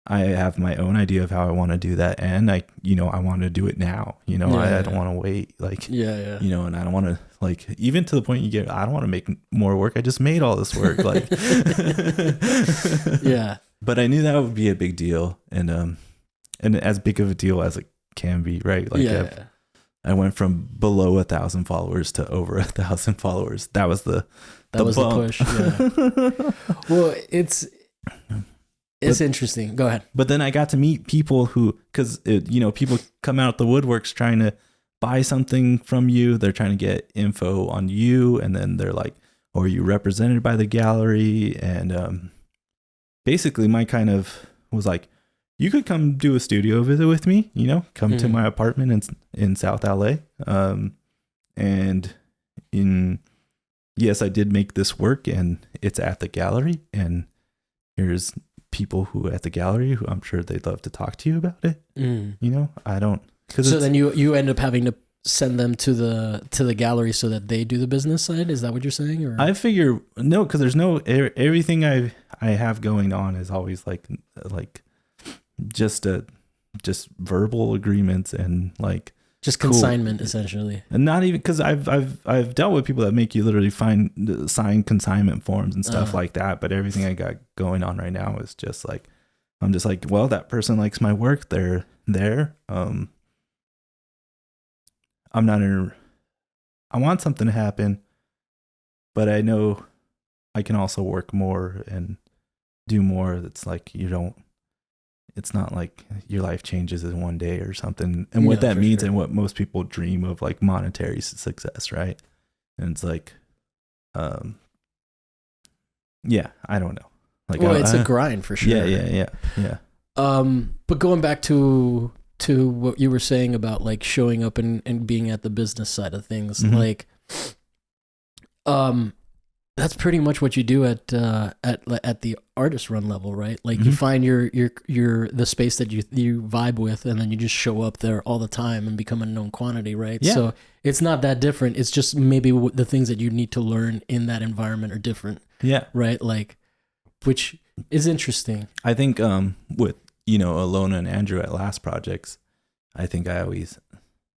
[SPEAKER 2] I have my own idea of how I want to do that, and I want to do it now. I don't want to wait, and I don't want to even to the point I don't want to make more work. I just made all this work,
[SPEAKER 1] yeah.
[SPEAKER 2] But I knew that would be a big deal, and as big of a deal as it can be, right? I went from below 1,000 followers to over 1,000 followers. That was the
[SPEAKER 1] push. Yeah. Well, it's interesting. Go ahead.
[SPEAKER 2] But then I got to meet people because people come out the woodworks trying to buy something from you. They're trying to get info on you, and then they're like, "Are you represented by the gallery?" And basically, my kind of was like, "You could come do a studio visit with me. Come to my apartment in South LA." And yes, I did make this work, and it's at the gallery, and here's people who at the gallery who I'm sure they'd love to talk to you about it. I don't.
[SPEAKER 1] So then you end up having to send them to the gallery so that they do the business side. Is that what you're saying? Or
[SPEAKER 2] I figure no, because there's no everything I have going on is always like just verbal agreements and
[SPEAKER 1] just consignment essentially,
[SPEAKER 2] and not even because I've dealt with people that make you literally sign consignment forms and stuff like that. But everything I got going on right now is just I'm just like, well, that person likes my work. They're there. I'm not I want something to happen, but I know I can also work more and do more. That's it's not like your life changes in one day or something. And what that means and what most people dream of, monetary success, right? And it's I don't know.
[SPEAKER 1] It's a grind for sure.
[SPEAKER 2] Yeah.
[SPEAKER 1] But going back to what you were saying about showing up and being at the business side of things, that's pretty much what you do at the artist run level, right? You find your the space that you vibe with, and then you just show up there all the time and become a known quantity, right?
[SPEAKER 2] Yeah.
[SPEAKER 1] So it's not that different. It's just maybe the things that you need to learn in that environment are different.
[SPEAKER 2] Yeah.
[SPEAKER 1] Right. Which is interesting.
[SPEAKER 2] I think with Alona and Andrew at Last Projects, I think I always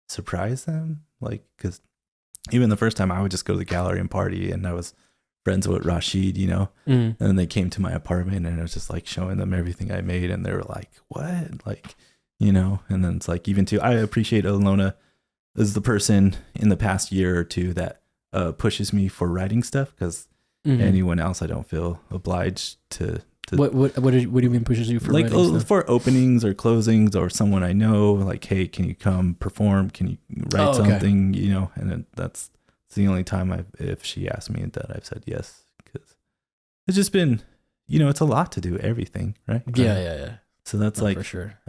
[SPEAKER 2] surprise them, because even the first time I would just go to the gallery and party, and I was friends with Rashid, and then they came to my apartment, and I was just showing them everything I made, and they were like, what? And then it's even too, I appreciate Alona as the person in the past year or two that pushes me for writing stuff, because anyone else. I don't feel obliged to
[SPEAKER 1] what do you mean pushes you for
[SPEAKER 2] like
[SPEAKER 1] for
[SPEAKER 2] openings or closings, or someone I know, like, hey, can you come perform? Can you write something? You know, and that's the only time if she asked me that, I've said yes, because it's just been, you know, it's a lot to do everything, right?
[SPEAKER 1] Yeah.
[SPEAKER 2] So that's like
[SPEAKER 1] for sure.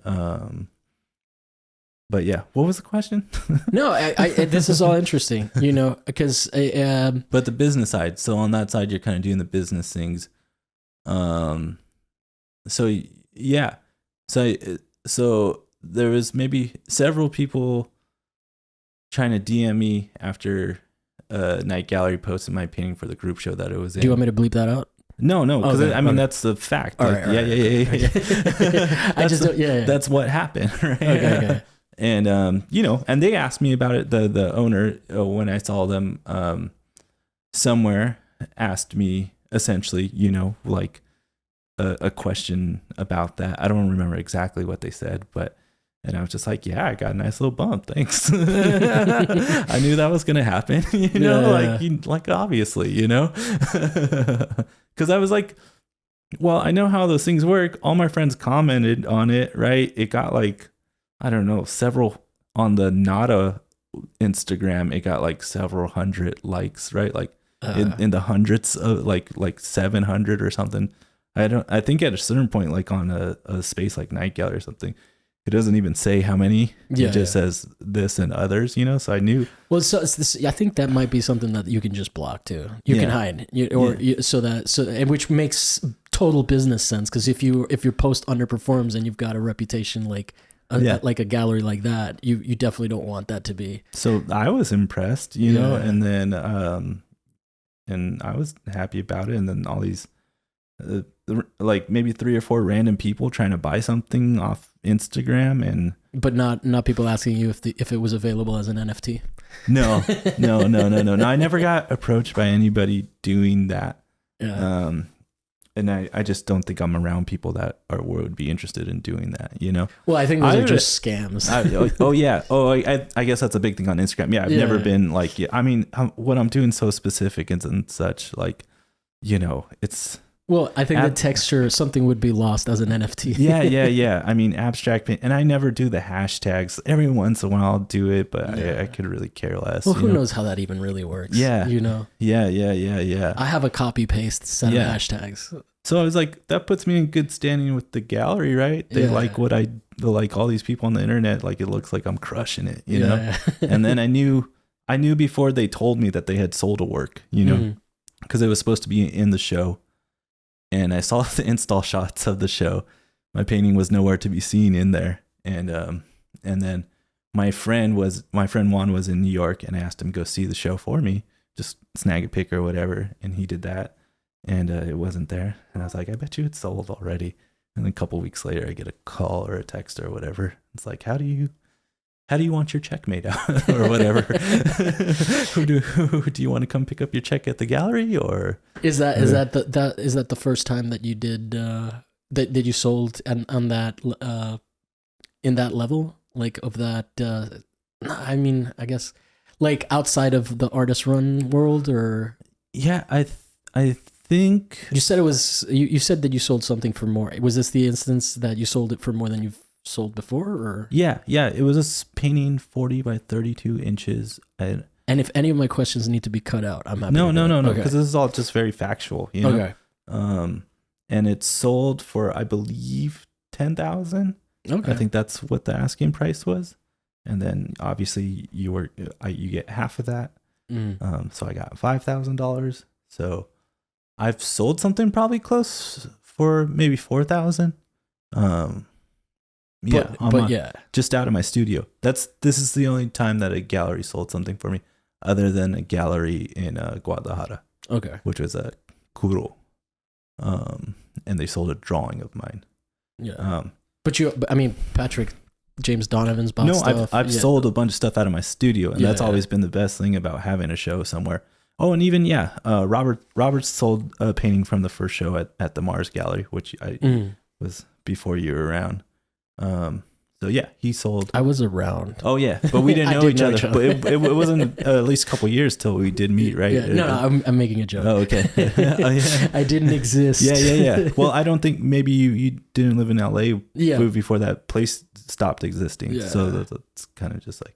[SPEAKER 2] But yeah, what was the question?
[SPEAKER 1] No, I this is all interesting, you know, because
[SPEAKER 2] but the business side. So on that side, you're kind of doing the business things. So yeah, so there was maybe several people trying to DM me after Night Gallery posted my painting for the group show that it was in.
[SPEAKER 1] Do you want me to bleep that out?
[SPEAKER 2] No, because I mean that's the fact. Like, yeah. I just don't, that's what happened, right?
[SPEAKER 1] Okay.
[SPEAKER 2] And you know, and they asked me about it. The owner, when I saw them somewhere, asked me essentially, you know, like a question about that. I don't remember exactly what they said, and I was just like, yeah, I got a nice little bump. Thanks. I knew that was gonna happen, you know, like obviously, you know, because I was like, well, I know how those things work. All my friends commented on it, right? It got like, I don't know, several on the Nada Instagram. It got like several hundred likes, right? Like in the hundreds of like 700 or something. I think at a certain point, like on a space like Night Gallery or something, it doesn't even say how many. It just says this and others, you know. So I knew. Well,
[SPEAKER 1] so it's this, I think that might be something that you can just block too. You can hide, which makes total business sense, because if your post underperforms and you've got a reputation like a gallery like that, you definitely don't want that to be.
[SPEAKER 2] So I was impressed, you know, and then and I was happy about it, and then all these like maybe 3 or 4 random people trying to buy something off Instagram,
[SPEAKER 1] but not people asking you if it was available as an NFT.
[SPEAKER 2] No. I never got approached by anybody doing that. And I just don't think I'm around people that would be interested in doing that, you know?
[SPEAKER 1] Well, I think those are just scams.
[SPEAKER 2] I guess that's a big thing on Instagram. Yeah, I've never been like, I mean, what I'm doing so specific and such, like, you know, it's...
[SPEAKER 1] Well, I think the texture, something would be lost as an NFT.
[SPEAKER 2] Yeah. I mean, abstract paint, and I never do the hashtags. Every once in a while I'll do it, but I could really care less.
[SPEAKER 1] Well, who knows how that even really works?
[SPEAKER 2] Yeah.
[SPEAKER 1] You know?
[SPEAKER 2] Yeah.
[SPEAKER 1] I have a copy paste set of hashtags.
[SPEAKER 2] So I was like, that puts me in good standing with the gallery, right? They like what I like, all these people on the internet, like it looks like I'm crushing it, you know? And then I knew before they told me that they had sold a work, you know, because it was supposed to be in the show. And I saw the install shots of the show. My painting was nowhere to be seen in there. And then my friend Juan was in New York, and I asked him to go see the show for me, just snag a pic or whatever. And he did that, and it wasn't there. And I was like, I bet you it's sold already. And then a couple weeks later, I get a call or a text or whatever. It's like, how do you want your check made out or whatever? Who do you want to come pick up your check at the gallery, or
[SPEAKER 1] is that the first time that you did that you sold on that in that level, like of that? I mean, I guess like outside of the artist run world, or
[SPEAKER 2] I think
[SPEAKER 1] you said it was. You said that you sold something for more. Was this the instance that you sold it for more than you've sold before, or?
[SPEAKER 2] Yeah. It was a painting 40 by 32 inches.
[SPEAKER 1] And if any of my questions need to be cut out, I'm happy.
[SPEAKER 2] No, because this is all just very factual, you know?
[SPEAKER 1] Okay.
[SPEAKER 2] And it's sold for, I believe, $10,000.
[SPEAKER 1] Okay.
[SPEAKER 2] I think that's what the asking price was. And then obviously you get half of that. So I got $5,000. So I've sold something probably close for maybe $4,000. Just out of my studio. This is the only time that a gallery sold something for me, other than a gallery in Guadalajara.
[SPEAKER 1] Okay.
[SPEAKER 2] Which was a Kuro. And they sold a drawing of mine.
[SPEAKER 1] Yeah. Patrick James Donovan's bought stuff.
[SPEAKER 2] I've sold a bunch of stuff out of my studio, and that's always been the best thing about having a show somewhere. Oh, and even Robert sold a painting from the first show at the Mars Gallery, which I was before you were around. So So yeah, he sold.
[SPEAKER 1] I was around.
[SPEAKER 2] Oh yeah, but we didn't know each other. But it wasn't at least a couple years till we did meet, right?
[SPEAKER 1] Yeah, no, I'm making a joke.
[SPEAKER 2] Oh, okay. Oh, yeah.
[SPEAKER 1] I didn't exist.
[SPEAKER 2] Yeah. Well, I don't think maybe you didn't live in LA before that place stopped existing.
[SPEAKER 1] Yeah.
[SPEAKER 2] So that's kind of just like,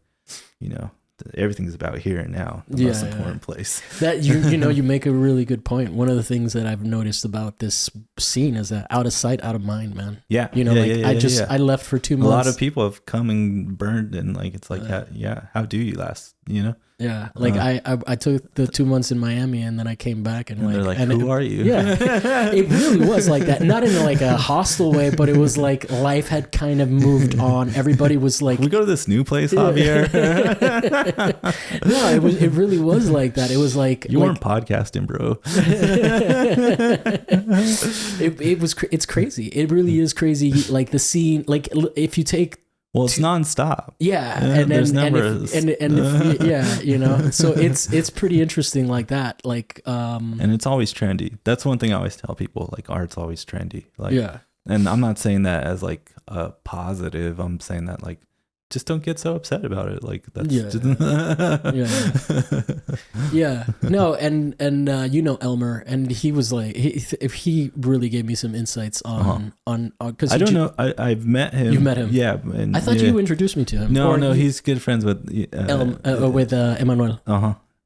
[SPEAKER 2] you know, everything's about here and now, the most important place.
[SPEAKER 1] That you make a really good point. One of the things that I've noticed about this scene is that out of sight, out of mind, man.
[SPEAKER 2] Yeah.
[SPEAKER 1] I left for 2 months.
[SPEAKER 2] A lot of people have come and burned, and like it's like how do you last? You know?
[SPEAKER 1] Yeah, like I took the 2 months in Miami, and then I came back, and
[SPEAKER 2] they're like, who are you?
[SPEAKER 1] Yeah, it really was like that. Not in like a hostile way, but it was like life had kind of moved on. Everybody was like,
[SPEAKER 2] we go to this new place, Javier.
[SPEAKER 1] No, it really was like that. It was like
[SPEAKER 2] you weren't podcasting, bro.
[SPEAKER 1] It's crazy. It really is crazy. Like the scene, like if you take.
[SPEAKER 2] Well, it's nonstop.
[SPEAKER 1] Yeah, and
[SPEAKER 2] there's
[SPEAKER 1] you know, so it's pretty interesting like that. Like,
[SPEAKER 2] and it's always trendy. That's one thing I always tell people. Like, art's always trendy. Like,
[SPEAKER 1] yeah.
[SPEAKER 2] And I'm not saying that as like a positive. I'm saying that like, just don't get so upset about it. Like that's
[SPEAKER 1] yeah. No, and you know Elmer, and he was like he really gave me some insights on because
[SPEAKER 2] I don't know. I've met him.
[SPEAKER 1] You've met him,
[SPEAKER 2] yeah. And
[SPEAKER 1] I thought you introduced me to him.
[SPEAKER 2] No, he's good friends with
[SPEAKER 1] Emmanuel.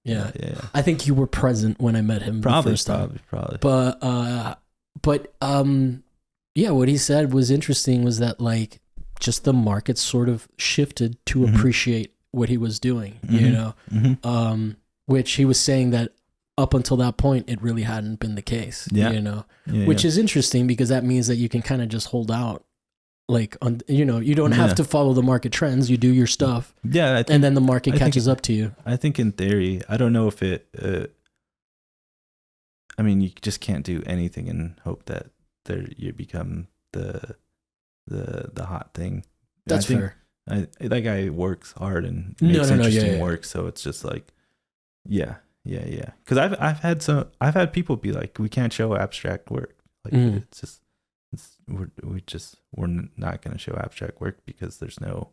[SPEAKER 2] Yeah.
[SPEAKER 1] I think you were present when I met him the first time.
[SPEAKER 2] Probably.
[SPEAKER 1] But yeah, what he said was interesting. Was that like just the market sort of shifted to appreciate what he was doing, you know, which he was saying that up until that point, it really hadn't been the case, you know, which is interesting because that means that you can kind of just hold out. Like, you know, you don't have to follow the market trends. You do your stuff.
[SPEAKER 2] Yeah.
[SPEAKER 1] And then the market catches up to you.
[SPEAKER 2] I think in theory, I don't know if it, I mean, you just can't do anything and hope that you become the hot thing.
[SPEAKER 1] That's fair.
[SPEAKER 2] That guy works hard and makes interesting work, so it's just like, yeah. Because I've had people be like, we can't show abstract work. Like we're not going to show abstract work because there's no.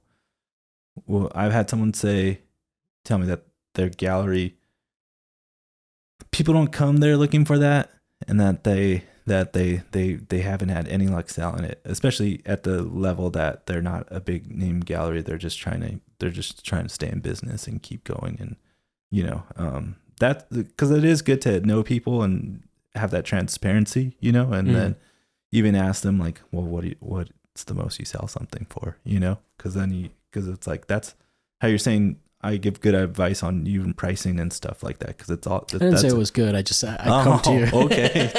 [SPEAKER 2] Well, I've had someone tell me that their gallery, people don't come there looking for that, and that they haven't had any luck selling it, especially at the level that they're not a big name gallery. They're just trying to stay in business and keep going. And, you know, that because it is good to know people and have that transparency, you know, and then even ask them like, well, what's the most you sell something for, you know? Because it's like, that's how you're saying, I give good advice on even pricing and stuff like that, because it's all.
[SPEAKER 1] I didn't say it was good. I just I come to you.
[SPEAKER 2] Okay.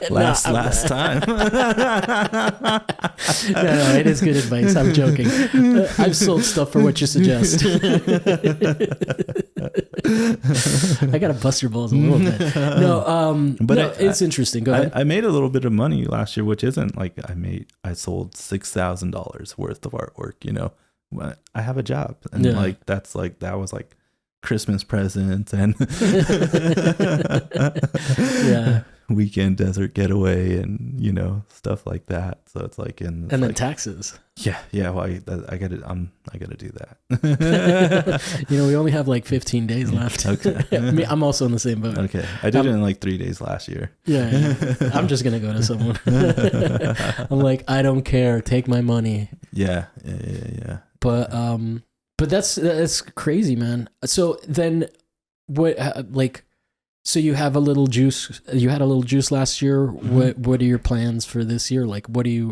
[SPEAKER 2] last time.
[SPEAKER 1] No, it is good advice. I'm joking. I've sold stuff for what you suggest. I gotta bust your balls a little bit. But it's interesting. Go ahead.
[SPEAKER 2] I made a little bit of money last year, which isn't like I sold $6,000 worth of artwork. You know. I have a job, and like that was like Christmas presents and weekend desert getaway and, you know, stuff like that. So it's like and
[SPEAKER 1] then
[SPEAKER 2] like,
[SPEAKER 1] taxes.
[SPEAKER 2] Yeah. Well, I gotta do that.
[SPEAKER 1] You know, we only have like 15 days left.
[SPEAKER 2] Okay.
[SPEAKER 1] I'm also in the same boat.
[SPEAKER 2] Okay. I did it in like 3 days last year.
[SPEAKER 1] Yeah. I'm just gonna go to someone. I'm like, I don't care. Take my money.
[SPEAKER 2] Yeah.
[SPEAKER 1] But that's crazy, man. So then, what so you have a little juice. You had a little juice last year. What are your plans for this year? Like,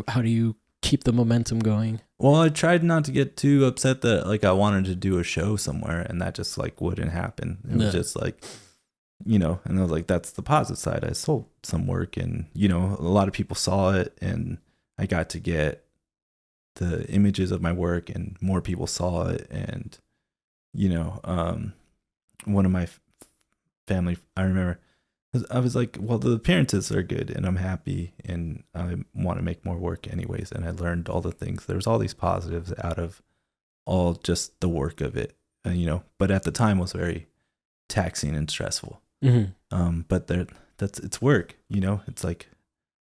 [SPEAKER 1] how do you keep the momentum going?
[SPEAKER 2] Well, I tried not to get too upset that like I wanted to do a show somewhere, and that just like wouldn't happen. It was just like, you know, and I was like, that's the positive side. I sold some work, and, you know, a lot of people saw it, and I got to get the images of my work, and more people saw it. And, you know, one of my family, I remember, I was like, well, the appearances are good and I'm happy and I want to make more work anyways. And I learned all the things. There was all these positives out of all just the work of it, you know, but at the time was very taxing and stressful. But it's work, you know, it's like,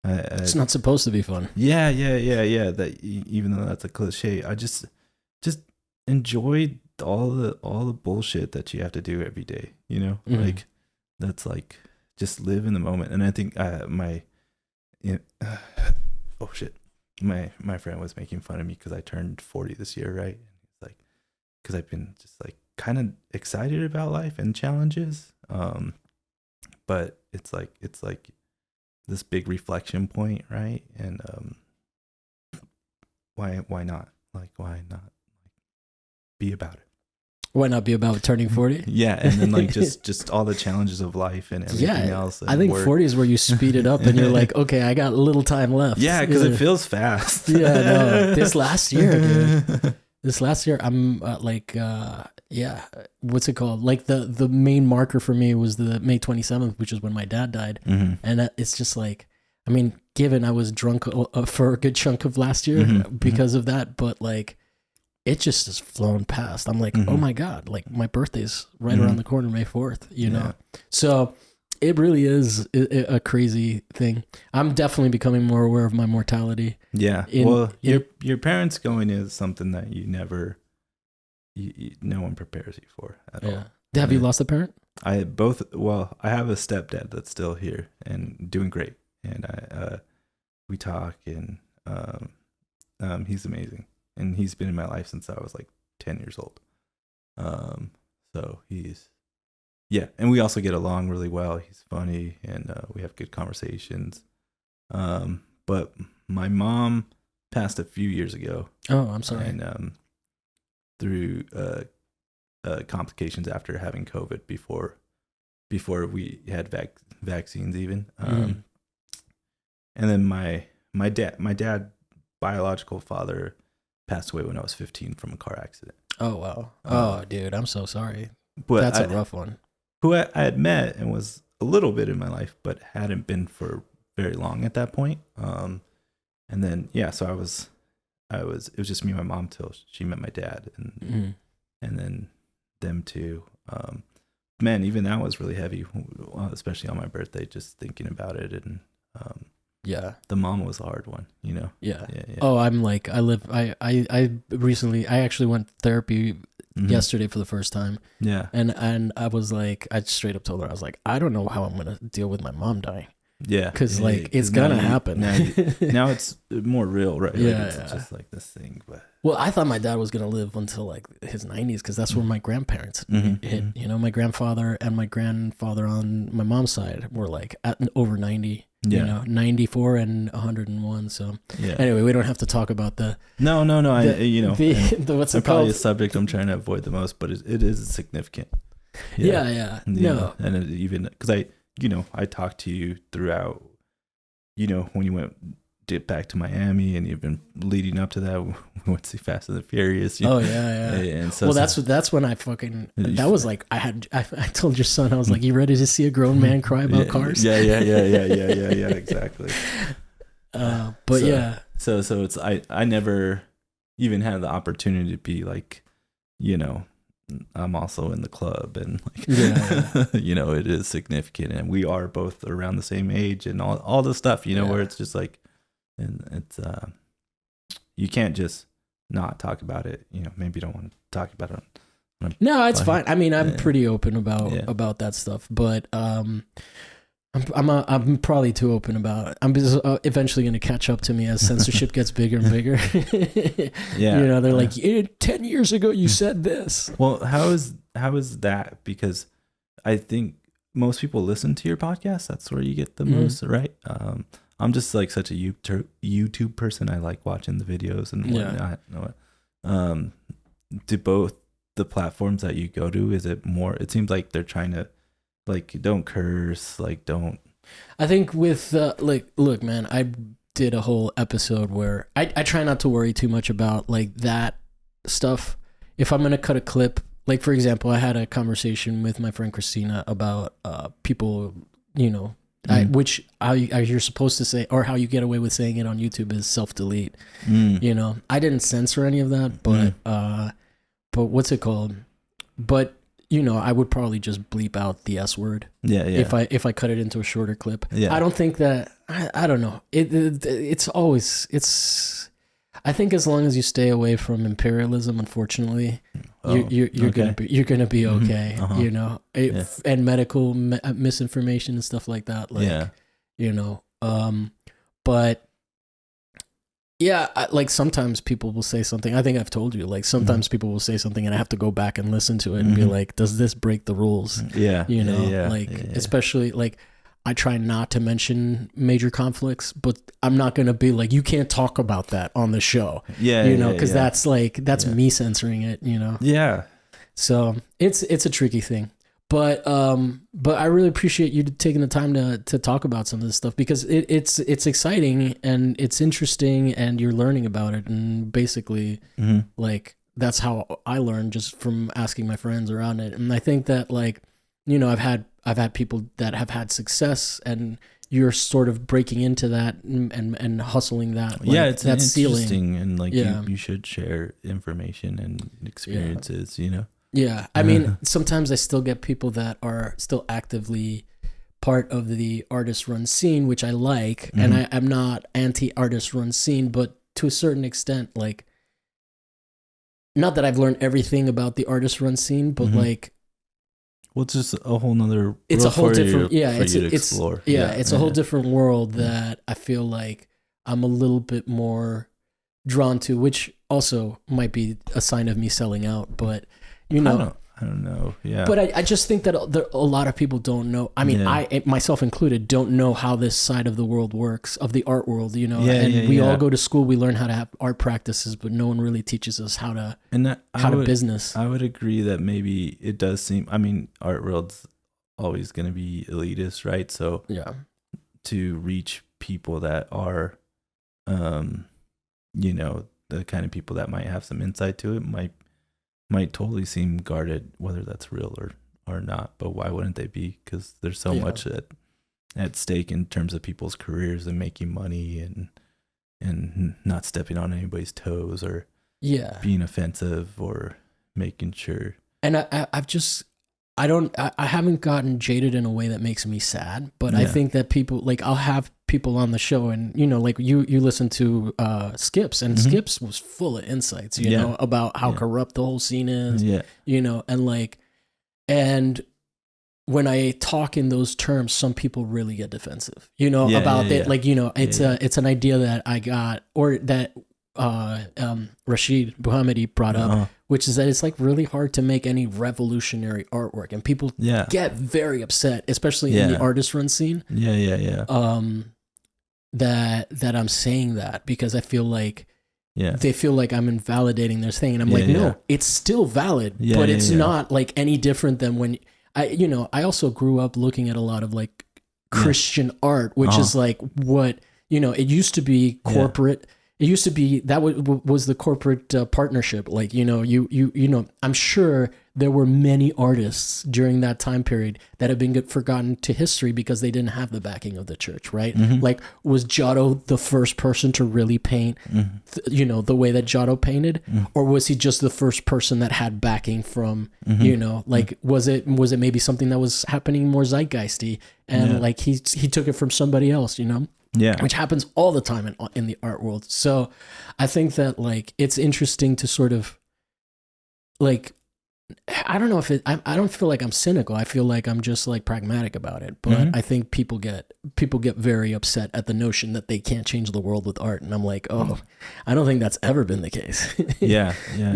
[SPEAKER 1] It's not supposed to be fun.
[SPEAKER 2] Yeah. That even though that's a cliche, I just enjoy all the bullshit that you have to do every day. Like that's like just live in the moment. And I think oh shit, my friend was making fun of me because I turned 40 this year, right? Like because I've been just like kind of excited about life and challenges, but it's like this big reflection point, right? And why not? Like why not be about it?
[SPEAKER 1] Why not be about turning 40?
[SPEAKER 2] Yeah, and then like just all the challenges of life and everything else. And
[SPEAKER 1] I think 40 is where you speed it up and you're like, okay, I got a little time left.
[SPEAKER 2] Yeah, because it feels fast.
[SPEAKER 1] Yeah, no. This last year, dude. I'm what's it called? Like the main marker for me was the May 27th, which is when my dad died. And it's just like, I mean, given I was drunk for a good chunk of last year because of that, but like, it just has flown past. I'm like, oh my God, like my birthday's right around the corner, May 4th, you know? So it really is a crazy thing. I'm definitely becoming more aware of my mortality.
[SPEAKER 2] Yeah. Your parents going is something that you never, no one prepares you for at all.
[SPEAKER 1] Have you lost a parent?
[SPEAKER 2] I have a stepdad that's still here and doing great. And we talk and he's amazing. And he's been in my life since I was like 10 years old. So and we also get along really well. He's funny and we have good conversations. But my mom passed a few years ago.
[SPEAKER 1] Oh, I'm sorry.
[SPEAKER 2] And through complications after having COVID before we had vaccines even. And then my dad, biological father, passed away when I was 15 from a car accident.
[SPEAKER 1] Oh, wow. Oh, dude, I'm so sorry. But that's a rough one.
[SPEAKER 2] Who I had met and was a little bit in my life, but hadn't been for very long at that point. And then, so it was just me and my mom till she met my dad and then them two. Man, even that was really heavy, especially on my birthday, just thinking about it. And, the mom was a hard one, you know?
[SPEAKER 1] Yeah. Oh, I'm like, I recently actually went therapy yesterday for the first time. Yeah. And I was like, I straight up told her, I was like, I don't know how I'm going to deal with my mom dying. Yeah. Cause it's going to happen.
[SPEAKER 2] Now it's more real, right?
[SPEAKER 1] Yeah.
[SPEAKER 2] It's just like this thing, but.
[SPEAKER 1] Well, I thought my dad was going to live until like his 90s. Cause that's where my grandparents hit, you know, my grandfather and my grandfather on my mom's side were like at over 90. You know, 94 and 101. So anyway, we don't have to talk about the.
[SPEAKER 2] No.
[SPEAKER 1] What's it called?
[SPEAKER 2] Probably a subject I'm trying to avoid the most, but it is significant.
[SPEAKER 1] Yeah.
[SPEAKER 2] No. And even because I talked to you throughout, when you did back to Miami and you've been leading up to that, we went to see Fast and the Furious.
[SPEAKER 1] Oh yeah. And so, that's when I that was like, I told your son, I was like, you ready to see a grown man cry about cars?
[SPEAKER 2] Yeah, exactly. So it's, I never even had the opportunity to be like, I'm also in the club and like, it is significant and we are both around the same age and all the stuff, where it's just like, and it's, you can't just not talk about it. Maybe you don't want to talk about it.
[SPEAKER 1] No, it's fine. I mean, I'm pretty open about that stuff, but, I'm probably too open about it. I'm eventually going to catch up to me as censorship gets bigger and bigger. They're like, 10 years ago you said this.
[SPEAKER 2] Well, how is that? Because I think most people listen to your podcast. That's where you get the most, right? I'm just like such a YouTube person. I like watching the videos and whatnot. Do both the platforms that you go to, is it more, it seems like they're trying to like, don't curse, like don't.
[SPEAKER 1] I think with look, man, I did a whole episode where I try not to worry too much about like that stuff. If I'm going to cut a clip, like for example, I had a conversation with my friend Christina about people, which how you're supposed to say, or how you get away with saying it on YouTube is self-delete. I didn't censor any of that, but what's it called? But I would probably just bleep out the S word.
[SPEAKER 2] Yeah.
[SPEAKER 1] If I cut it into a shorter clip.
[SPEAKER 2] Yeah.
[SPEAKER 1] I don't think that, I don't know. It's always, I think as long as you stay away from imperialism, unfortunately, you're gonna be okay. And medical misinformation and stuff like that. Like, but yeah, like sometimes people will say something. I think I've told you, like sometimes people will say something and I have to go back and listen to it and be like, does this break the rules? Especially like I try not to mention major conflicts, but I'm not going to be like, you can't talk about that on the show. Because that's me censoring it,
[SPEAKER 2] Yeah.
[SPEAKER 1] So it's a tricky thing. But I really appreciate you taking the time to talk about some of this stuff, because it's exciting and it's interesting and you're learning about it, and basically like that's how I learned, just from asking my friends around it. And I think that like, I've had people that have had success, and you're sort of breaking into that and hustling that. Like,
[SPEAKER 2] it's interesting ceiling. And like you should share information and experiences,
[SPEAKER 1] Yeah, I mean, sometimes I still get people that are still actively part of the artist-run scene, which I like, and I'm not anti-artist-run scene, but to a certain extent, like, not that I've learned everything about the artist-run scene, but like,
[SPEAKER 2] well, it's just a whole nother.
[SPEAKER 1] It's a whole different.
[SPEAKER 2] It's
[SPEAKER 1] a whole different world that I feel like I'm a little bit more drawn to, which also might be a sign of me selling out, but.
[SPEAKER 2] I don't know. Yeah.
[SPEAKER 1] But I just think that a lot of people don't know. I mean, I myself included don't know how this side of the world works, of the art world, we all go to school, we learn how to have art practices, but no one really teaches us how to business.
[SPEAKER 2] I would agree that maybe it does seem, I mean, art world's always going to be elitist, right? So to reach people that are, the kind of people that might have some insight to it might totally seem guarded, whether that's real or not. But why wouldn't they be? Because there's so much at stake in terms of people's careers and making money and not stepping on anybody's toes or being offensive or making sure.
[SPEAKER 1] And I haven't gotten jaded in a way that makes me sad, but I think that people, like, I'll have people on the show, and like you listen to Skips, and Skips was full of insights, about how corrupt the whole scene is, and when I talk in those terms, some people really get defensive, about it. Like, it's an idea that I got, or that Rashid Muhammadi brought up, which is that it's like really hard to make any revolutionary artwork, and people get very upset, especially in the artist run scene. That I'm saying that, because I feel like they feel like I'm invalidating their thing, and I'm like, no, it's still valid, but it's not like any different than when I also grew up looking at a lot of like Christian art, which is like what, it used to be corporate. It used to be that was the corporate partnership. Like, I'm sure there were many artists during that time period that have been forgotten to history because they didn't have the backing of the church, right? Like, was Giotto the first person to really paint, the way that Giotto painted? Or was he just the first person that had backing from, like, was it maybe something that was happening more zeitgeisty, and like he took it from somebody else, which happens all the time in the art world. So I think that, like, it's interesting to sort of, like, I don't know if I don't feel like I'm cynical. I feel like I'm just like pragmatic about it. But I think people get very upset at the notion that they can't change the world with art. And I'm like, I don't think that's ever been the case.
[SPEAKER 2] Yeah. I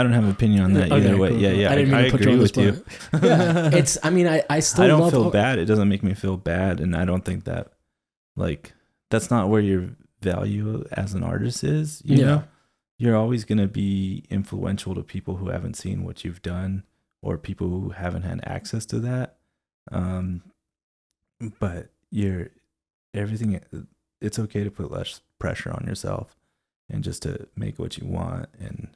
[SPEAKER 2] don't have an opinion on that either way. Cool. I didn't mean to put you on with you.
[SPEAKER 1] It's, I mean, I still
[SPEAKER 2] I don't feel bad. It doesn't make me feel bad. And I don't think that, like, that's not where your value as an artist is, you know? You're always going to be influential to people who haven't seen what you've done, or people who haven't had access to that. But it's okay to put less pressure on yourself and just to make what you want. And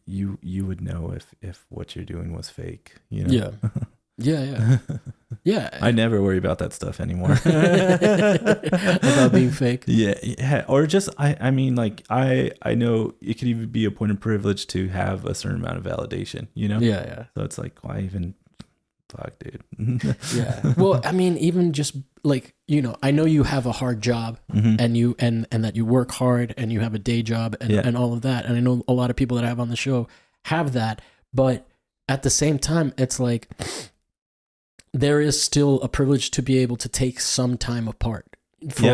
[SPEAKER 2] you would know if what you're doing was fake,
[SPEAKER 1] Yeah. Yeah.
[SPEAKER 2] I never worry about that stuff anymore.
[SPEAKER 1] About being fake.
[SPEAKER 2] Yeah. Or just, I mean, like, I know it could even be a point of privilege to have a certain amount of validation, you know?
[SPEAKER 1] Yeah.
[SPEAKER 2] So it's like, why even, fuck, dude.
[SPEAKER 1] Yeah. Well, I mean, even just like, you know, I know you have a hard job and that you work hard and you have a day job and all of that. And I know a lot of people that I have on the show have that, but at the same time, it's like, there is still a privilege to be able to take some time apart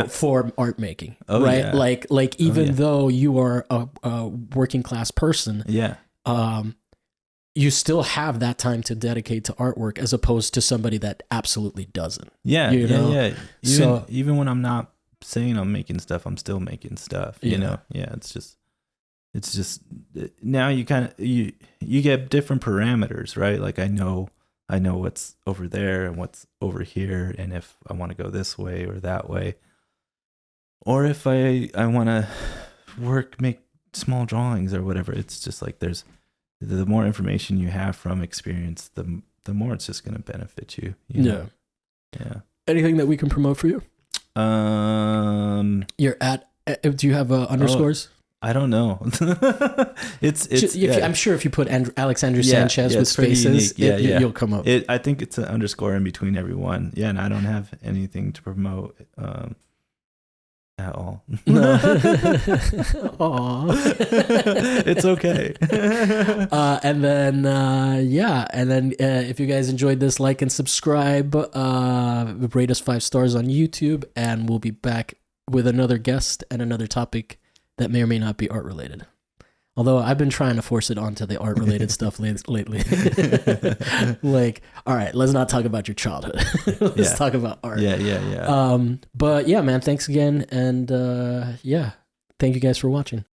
[SPEAKER 1] for art making, right?
[SPEAKER 2] Yeah.
[SPEAKER 1] Like even though you are a working class person, you still have that time to dedicate to artwork as opposed to somebody that absolutely doesn't.
[SPEAKER 2] Yeah, yeah. Even when I'm not saying I'm making stuff, I'm still making stuff. You know, it's just now you kind of you get different parameters, right? Like I know what's over there and what's over here, and if I want to go this way or that way, or if I want to make small drawings or whatever. It's just like there's the more information you have from experience, the more it's just going to benefit you. You know? Yeah.
[SPEAKER 1] Anything that we can promote for you? You're at. Do you have underscores?
[SPEAKER 2] I don't know.
[SPEAKER 1] I'm sure if you put Alexander Sanchez with spaces, you'll come up.
[SPEAKER 2] I think it's an underscore in between everyone. Yeah, and I don't have anything to promote at all.
[SPEAKER 1] No.
[SPEAKER 2] It's okay.
[SPEAKER 1] And then if you guys enjoyed this, like and subscribe, rate us 5 stars on YouTube, and we'll be back with another guest and another topic that may or may not be art related. Although I've been trying to force it onto the art related stuff lately. Like, all right, let's not talk about your childhood. Let's talk about art.
[SPEAKER 2] Yeah.
[SPEAKER 1] But yeah, man, thanks again. And thank you guys for watching.